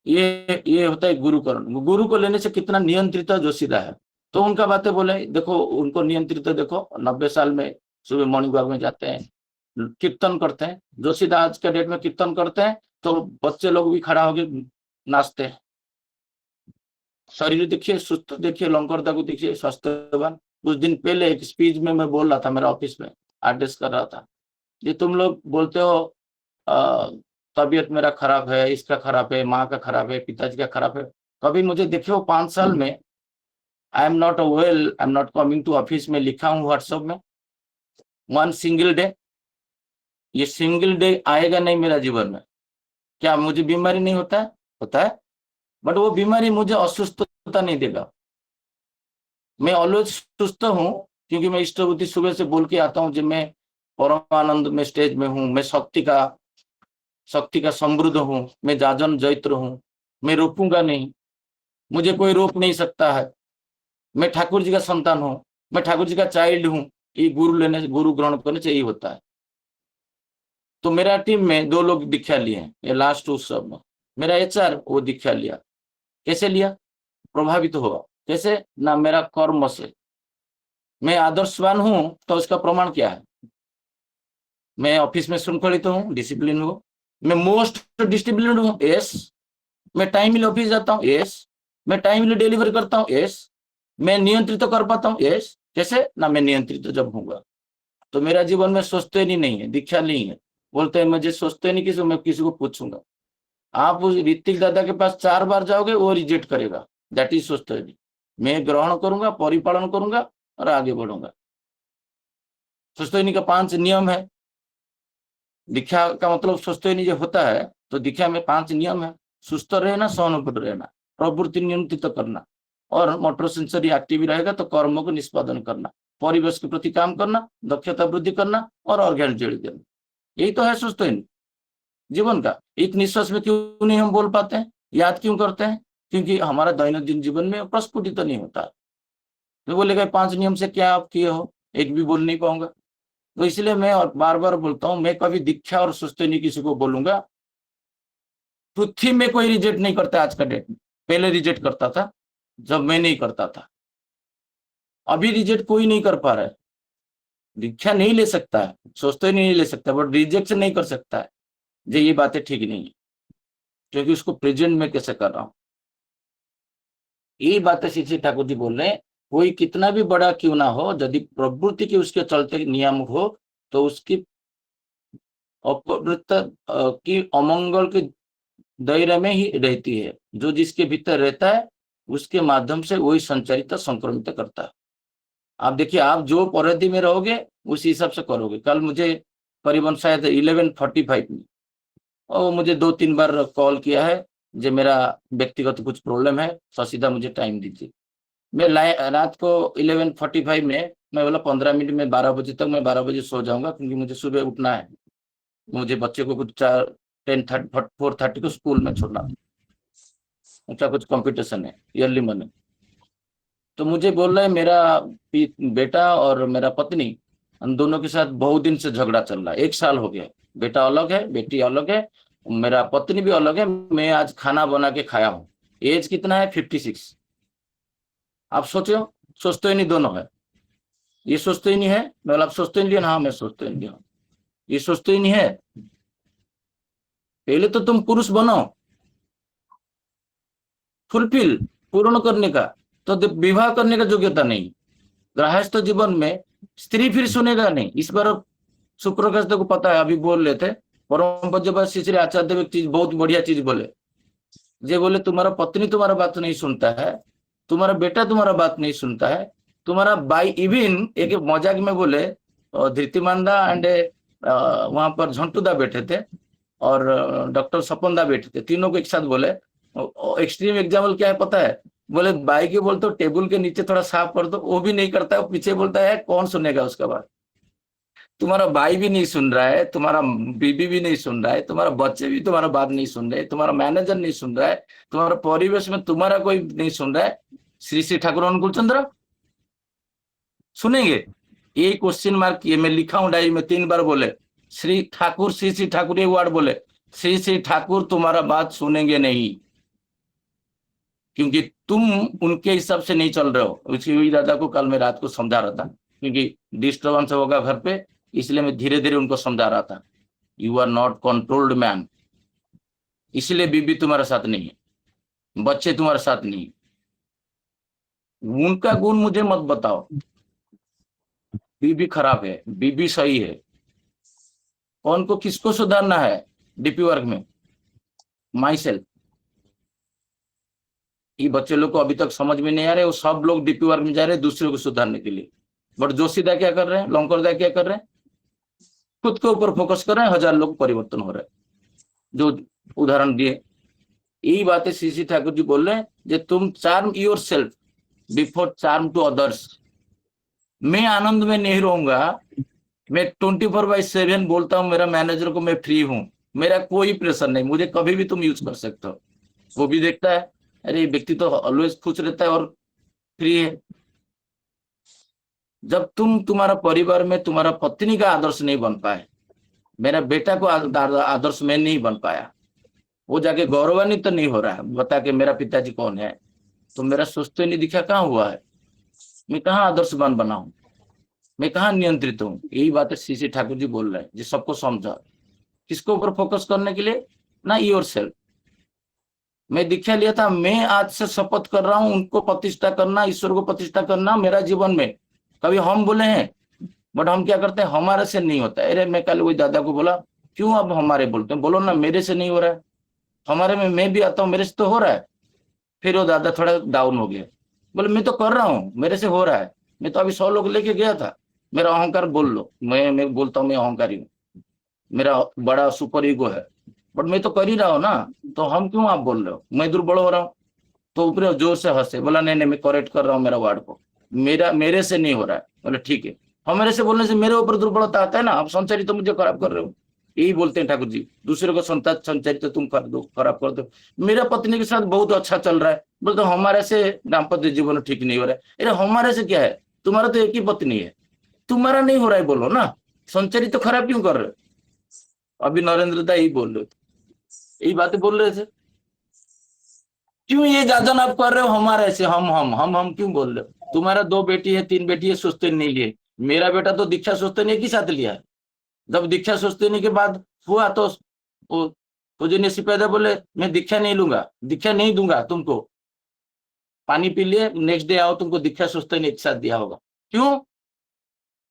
S3: ये होता है गुरुकरण। गुरु को लेने से कितना नियंत्रित जोशीदा है। तो उनका बातें बोले, देखो उनको नियंत्रित देखो, 90 साल में सुबह मॉर्निंग वॉक में जाते हैं, कीर्तन करते हैं। जोशीदा आज के डेट में कीर्तन करते हैं तो बच्चे लोग भी खड़ा होकर नाचते हैं। शरीर देखिए, सुस्त देखिए, लंकरता को देखिए, स्वास्थ्यवान। कुछ दिन पहले एक स्पीच में मैं बोल रहा था, मेरा ऑफिस में एड्रेस कर रहा था, ये तुम लोग बोलते हो तबीयत मेरा खराब है, इसका खराब है, माँ का खराब है, पिताजी का खराब है। कभी मुझे देखे हो 5 साल में I am not well, I am not coming to office में लिखा हूँ व्हाट्सएप में 1 सिंगल डे? ये सिंगल डे आएगा नहीं मेरा जीवन में। क्या मुझे बीमारी नहीं होता है? होता है, बट वो बीमारी मुझे अस्वस्थता नहीं देगा। मैं ऑलवेज सुस्त हूँ, क्योंकि मैं इष्टबुद्धि सुबह से बोल के आता हूँ जब मैं परम आनंद में स्टेज में हूँ, मैं शक्ति का समृद्ध हूँ, मैं जाजन जैत्र हूँ, मैं रोकूंगा नहीं, मुझे कोई रोक नहीं सकता है। मैं ठाकुर जी का संतान हूँ, मैं ठाकुर जी का चाइल्ड हूँ। ये गुरु ग्रहण करने से यही होता है। तो मेरा टीम में 2 लोग दीक्षा लिए हैं, ये लास्ट उत्सव में। मेरा HR वो दीक्षा लिया। कैसे लिया? प्रभावित हुआ। कैसे? ना मेरा कर्म से। मैं आदर्शवान हूं तो उसका प्रमाण क्या है? मैं ऑफिस में श्रृंखलित हूँ, डिसिप्लिन हूँ, मैं मोस्ट डिसिप्लिन हूँ, यस। मैं टाइमली ऑफिस जाता हूँ, यस। मैं टाइमली डिलीवर करता हूँ, यस। मैं नियंत्रित कर पाता हूँ, यस। कैसे ना, मैं नियंत्रित जब होऊंगा तो मेरा जीवन में सोचते नहीं है, दीक्षा नहीं है। बोलते हैं मुझे सोचते नहीं किसी, मैं किसी को पूछूंगा। आप उस ऋतिक दादा के पास 4 बार जाओगे, वो रिजेक्ट करेगा, दैट इज सोचते नहीं। मैं ग्रहण करूंगा, परिपालन करूंगा और आगे बढ़ूंगा। सोचते नहीं का 5 नियम है। दीक्षा का मतलब सोचते नहीं जो होता है, तो दीक्षा में 5 नियम है। सुस्त रहना, सहानुभूति रहना, प्रवृत्ति नियंत्रित करना, और मोटर सेंसरी एक्टिव रहेगा तो कर्मों को निष्पादन करना, परिवेश के प्रति काम करना, दक्षता वृद्धि करना और ऑर्गेनाइज करना। यही तो है सुस्त जीवन का। एक निश्वास में क्यों नहीं हम बोल पाते हैं, याद क्यों करते हैं? क्योंकि हमारा दैनंदिन जीवन में प्रस्फुटित तो नहीं होता। तो बोलेगा 5 नियम से क्या आप किए हो, एक भी बोल नहीं पाऊंगा। तो इसलिए मैं और बार बार बोलता हूं, मैं कभी दीक्षा और सुस्ती नहीं किसी को बोलूंगा। पृथ्वी में कोई रिजेक्ट नहीं करता आज का डेट में। पहले रिजेक्ट करता था जब मैं नहीं करता था, अभी रिजेक्ट कोई नहीं कर पा रहा है। दीक्षा नहीं ले सकता है, सोचते नहीं ले सकता, बट रिजेक्शन नहीं कर सकता है। जो ये बातें ठीक नहीं है, क्योंकि उसको प्रेजेंट में कैसे कर रहा हूं। ये बातें श्री ठाकुर जी बोल रहे हैं, कोई कितना भी बड़ा क्यों ना हो, यदि प्रवृत्ति के उसके चलते नियम हो तो उसकी अपवृत्त की अमंगल के दायरे में ही रहती है। जो जिसके भीतर रहता है उसके माध्यम से वही संचरित संक्रमित करता है। आप देखिए, आप जो परिधि में रहोगे उसी हिसाब से करोगे। कल मुझे करीबन शायद 11:45 में और मुझे 2-3 बार कॉल किया है, जो मेरा व्यक्तिगत कुछ प्रॉब्लम है, तो सीधा मुझे टाइम दीजिए। मैं रात को 11:45 में मैं बोला 15 मिनट में 12 बजे तक, मैं 12 बजे सो जाऊंगा, क्योंकि मुझे सुबह उठना है। मुझे बच्चे को कुछ 4:30 को स्कूल में छोड़ना, उसका कुछ कंपटीशन है ईयरली मॉर्निंग। तो मुझे बोल रहा है मेरा बेटा और मेरा पत्नी, हम दोनों के साथ बहुत दिन से झगड़ा चल रहा है, 1 साल हो गया। बेटा अलग है, बेटी अलग है, मेरा पत्नी भी अलग है। मैं आज खाना बना के खाया हूँ। एज कितना है? 56। आप सोचो, सोचते ही नहीं दोनों है। ये सोचते ही नहीं है, मैं बोला आप सोचते नहीं, हाँ मैं सोचते ही नहीं हूँ। ये सोचते ही नहीं है। पहले तो तुम पुरुष बनो, फुलफिल, पूर्ण करने का। तो विवाह करने का योग्यता नहीं, गृहस्थ जीवन में स्त्री फिर सुनेगा नहीं। इस बार शुक्र को पता है, अभी बोल रहे थे परम पूज्य श्री आचार्य देव, एक चीज बहुत बढ़िया चीज बोले। जे बोले तुम्हारा पत्नी तुम्हारा बात नहीं सुनता है, तुम्हारा बेटा तुम्हारा बात नहीं सुनता है, तुम्हारा भाई, इवन एक मजाक में बोले, धृतिमानदा एंड वहां पर झंटूदा बैठे थे और डॉक्टर सपनदा बैठे थे, तीनों को एक साथ बोले। एक्सट्रीम एग्जाम्पल क्या है पता है? बोले भाई के बोलते हो टेबल के नीचे थोड़ा साफ कर दो, वो भी नहीं करता है, पीछे बोलता है कौन सुनेगा उसका बात। तुम्हारा भाई भी नहीं सुन रहा है, तुम्हारा बीबी भी नहीं सुन रहा है, तुम्हारा बच्चे भी तुम्हारा बात नहीं सुन रहे, तुम्हारा मैनेजर नहीं सुन रहा है, तुम्हारा परिवेश में तुम्हारा कोई नहीं सुन रहा है। श्री श्री ठाकुर अनुकूल चंद्र सुनेंगे? ये क्वेश्चन मार्क, ये मैं लिखा हूं डायरी में, 3 बार बोले श्री ठाकुर, श्री श्री ठाकुर, ये वर्ड बोले, श्री श्री ठाकुर तुम्हारा बात सुनेंगे नहीं, क्योंकि तुम उनके हिसाब से नहीं चल रहे हो। उसकी दादा को कल मैं रात को समझा रहा था, क्योंकि डिस्टर्बेंस होगा घर पे, इसलिए मैं धीरे धीरे उनको समझा रहा था। You are not controlled man, इसलिए बीबी तुम्हारे साथ नहीं है, बच्चे तुम्हारे साथ नहीं है। उनका गुण मुझे मत बताओ, बीबी खराब है, बीबी सही है। कौन को किसको सुधारना है डीपी वर्क में? My self. ये बच्चे लोग को अभी तक समझ में नहीं आ रहे, वो सब लोग डीपी वर्क में जा रहे हैं दूसरे को सुधारने के लिए। बट जोशीदा क्या कर रहे हैं, लौंकरदा क्या कर रहे हैं? खुद के ऊपर फोकस कर रहे हैं, 1000 लोग परिवर्तन हो रहे हैं। जो उदाहरण दिए, यही बातें श्री श्री ठाकुर जी बोल रहे हैं, कि तुम charm yourself before charm to others. मैं आनंद में नहीं रहूंगा, मैं 24/7 बोलता हूं मेरा मैनेजर को मैं फ्री हूं, मेरा कोई प्रेशर नहीं, मुझे कभी भी तुम यूज कर सकते हो। वो भी देखता है अरे व्यक्ति तो ऑलवेज खुश रहता है और फ्री है। जब तुम्हारा परिवार में तुम्हारा पत्नी का आदर्श नहीं बन पाए, मेरा बेटा को आदर्श में नहीं बन पाया, वो जाके गौरवान्वित तो नहीं हो रहा है बता के मेरा पिताजी कौन है, तो मेरा सोचते नहीं दिखा कहाँ हुआ है, मैं कहाँ आदर्शवान बना हूं, मैं कहाँ नियंत्रित हूँ। यही बातें श्री श्री ठाकुर जी बोल रहे हैं, जी सबको समझा। किसको ऊपर फोकस करने के लिए? ना योर सेल्फ। मैं दीक्षा लिया था, मैं आज से शपथ कर रहा हूं उनको प्रतिष्ठा करना, ईश्वर को प्रतिष्ठा करना मेरा जीवन में। कभी हम बोले हैं, बट हम क्या करते हैं, हमारे से नहीं होता है। अरे मैं कल वही दादा को बोला, क्यों अब हमारे बोलते हैं, बोलो ना मेरे से नहीं हो रहा है, हमारे में मैं भी आता हूँ, मेरे से तो हो रहा है। फिर वो दादा थोड़ा डाउन हो गया, बोले मैं तो कर रहा हूँ, मेरे से हो रहा है, मैं तो अभी 100 लोग लेके गया था। मेरा अहंकार बोल लो, मैं बोलता हूँ मैं अहंकारी हूँ, मेरा बड़ा सुपर ईगो है, बट मैं तो कर ही रहा हूँ ना, तो हम क्यों आप बोल रहे हो, मैं दुर्बल हो रहा हूँ। तो ऊपर जोर से हंसे, बोला नहीं नहीं मैं करेक्ट कर रहा हूँ मेरा वर्ड को, मेरे से नहीं हो रहा है। बोले ठीक है, हमारे से बोलने से मेरे ऊपर दुर्बलता आता है ना, आप संचारी तो मुझे खराब कर रहे हो। यही बोलते हैं ठाकुर जी, दूसरे को संचारी तो तुम कर दो, खराब कर दो। मेरा पत्नी के साथ बहुत अच्छा चल रहा है, बोलते हमारे से दाम्पत्य जीवन ठीक नहीं हो रहा है। अरे हमारे से क्या है, तुम्हारा तो एक ही पत्नी है, तुम्हारा नहीं हो रहा है बोलो ना, संचारी तो खराब क्यों कर रहे हो। अभी नरेंद्र दा यही बोल रहे थे, यही बातें बोल रहे थे, क्यों ये जाजन आप कर रहे हो हमारे से, हम क्यों बोल रहे हो। तुम्हारा 2 बेटी है 3 बेटी है, सोचते नहीं लिए, मेरा बेटा तो दीक्षा सोचते नहीं के साथ लिया है। जब दीक्षा सोचते नहीं के बाद हुआ तो पूजनीय सिपाही बोले मैं दीक्षा नहीं लूंगा, दीक्षा नहीं दूंगा तुमको, पानी पी लिए नेक्स्ट डे आओ तुमको दीक्षा सोचते नहीं एक साथ दिया होगा। क्यों,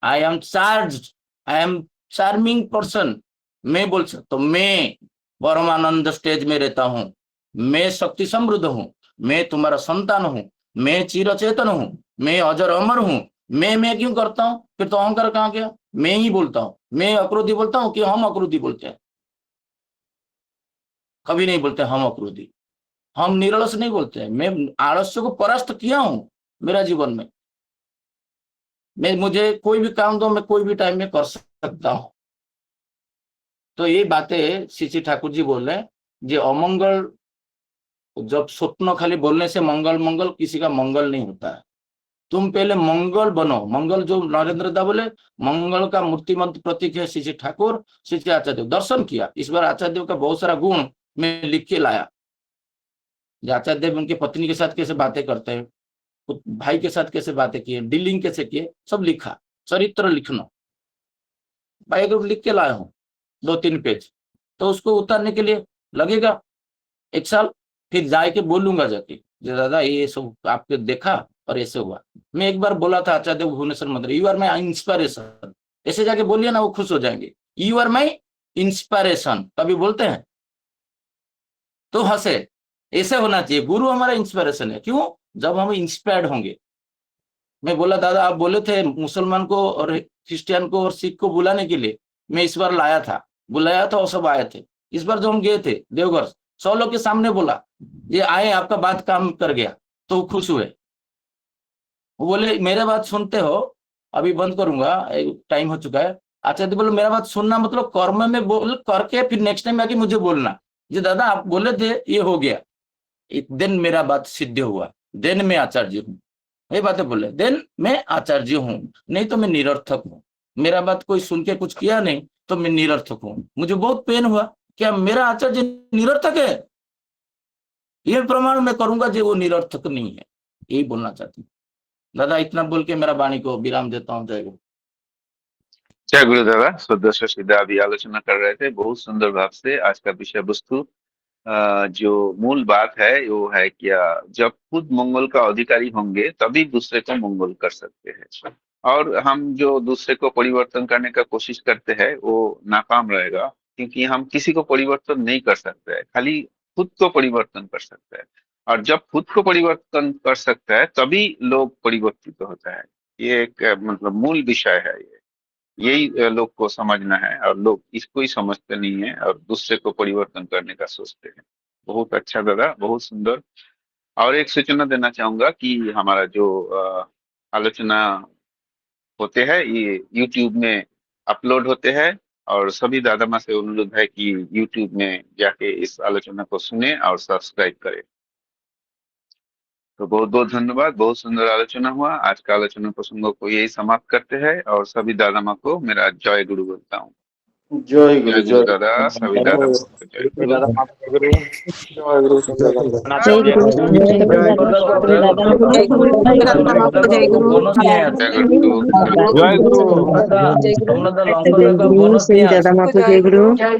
S3: I am charge, I am charming person. मैं बोल सकता हूँ, मैं परमानंद स्टेज में रहता हूँ, मैं शक्ति समृद्ध हूं, मैं तुम्हारा संतान हूं, मैं चिर चेतन हूं, मैं अजर अमर हूं। मैं क्यों करता हूं, फिर तो अहंकार कहां गया। मैं ही बोलता हूं, मैं अक्रोधी बोलता हूं कि हम अक्रोधी बोलते हैं, कभी नहीं बोलते हम अक्रोधी, हम निरलस नहीं बोलते हैं। मैं आलस्य को परास्त किया हूं मेरा जीवन में, मुझे कोई भी काम दो मैं कोई भी टाइम में कर सकता हूं। तो ये बातें श्री ठाकुर जी बोल रहे हैं, जो अमंगल, जब स्वप्न खाली बोलने से मंगल मंगल, किसी का मंगल नहीं होता है। तुम पहले मंगल बनो, मंगल जो नरेंद्र दा बोले, मंगल का मूर्तिमंत प्रतीक है श्री ठाकुर, श्री आचार्य देव। दर्शन किया इस बार आचार्य देव का बहुत सारा गुण मैं लिख के लाया, आचार्य देव उनके पत्नी के साथ कैसे बातें करते हैं, भाई के साथ कैसे बातें किए, डीलिंग कैसे किए, सब लिखा। चरित्र लिखना, बायोग्राफ लिख के लाया हूँ 2-3 पेज। तो उसको उतारने के लिए लगेगा 1 साल, फिर जाके बोलूंगा जाके दादा ये सब आपके देखा और ऐसे हुआ। मैं एक बार बोला था आचार्य देव भुवनेश्वर मंदिर, यू आर माई इंस्पिरेशन, ऐसे जाके बोलिए ना, वो खुश हो जाएंगे। यू आर माई इंस्पिरेशन कभी बोलते हैं तो हंसे, ऐसे होना चाहिए, गुरु हमारा इंस्पिरेशन है। क्यों, जब हम इंस्पायर्ड होंगे। मैं बोला दादा आप बोले थे मुसलमान को और क्रिश्चियन को और सिख को बुलाने के लिए, मैं इस बार बुलाया था और सब आए थे। इस बार जो हम गए थे देवघर, 100 लोग के सामने बोला ये आए, आपका बात काम कर गया, तो खुश हुए। वो बोले मेरे बात सुनते हो, अभी बंद करूंगा टाइम हो चुका है। अच्छा तो बोलो मेरा बात सुनना मतलब कर्म में बोल करके फिर नेक्स्ट टाइम आके मुझे बोलना, जी दादा आप बोले थे ये हो गया, देन मेरा बात सिद्ध हुआ, देन मैं आचार्य हूँ। ये बातें बोले, देन मैं आचार्य हूँ, नहीं तो मैं निरर्थक हूँ। मेरा बात कोई सुन के कुछ किया नहीं तो मैं निरर्थक हूँ। मुझे बहुत पेन हुआ, क्या मेरा आचार्य निरर्थक है, ये प्रमाण मैं करूंगा जो वो निरर्थक नहीं है। यही बोलना चाहती हूँ दादा, इतना बोल के मेरा वाणी को विराम देता हूँ। जय गुरु।
S1: जय गुरु दादा। सदस्य सीधा अभी आलोचना कर रहे थे बहुत सुंदर भाव से। आज का विषय वस्तु जो मूल बात है वो है क्या, जब खुद मंगल का अधिकारी होंगे तभी दूसरे को मंगल कर सकते हैं। और हम जो दूसरे को परिवर्तन करने का कोशिश करते हैं वो नाकाम रहेगा, क्योंकि हम किसी को परिवर्तन नहीं कर सकते हैं, खाली खुद को परिवर्तन कर सकते हैं। और जब खुद को परिवर्तन कर सकता है तभी लोग परिवर्तित होता है। ये एक मतलब मूल विषय है, यही लोग को समझना है। और लोग इसको ही समझते नहीं है और दूसरे को परिवर्तन करने का सोचते हैं। बहुत अच्छा दादा, बहुत सुंदर। और एक सूचना देना चाहूंगा कि हमारा जो आलोचना होते हैं ये YouTube में अपलोड होते हैं, और सभी दादा माँ से अनुरोध है कि YouTube में जाके इस आलोचना को सुने और सब्सक्राइब करें। तो बहुत बहुत धन्यवाद, बहुत सुंदर आलोचना हुआ। आज का आलोचना प्रसंगों को यही समाप्त करते हैं और सभी दादा माँ को मेरा जय गुरु बोलता हूँ।
S8: जय गुरु,
S1: जय गुरु दादा, सभी दादा माँ को जय गुरु।
S8: दादा माफ करो। जय गुरु,
S7: जय गुरु।
S9: जय गुरु, जय गुरु,
S1: जय गुरु।
S9: जय गुरु, जय गुरु, श्री दादा माँ को जय गुरु।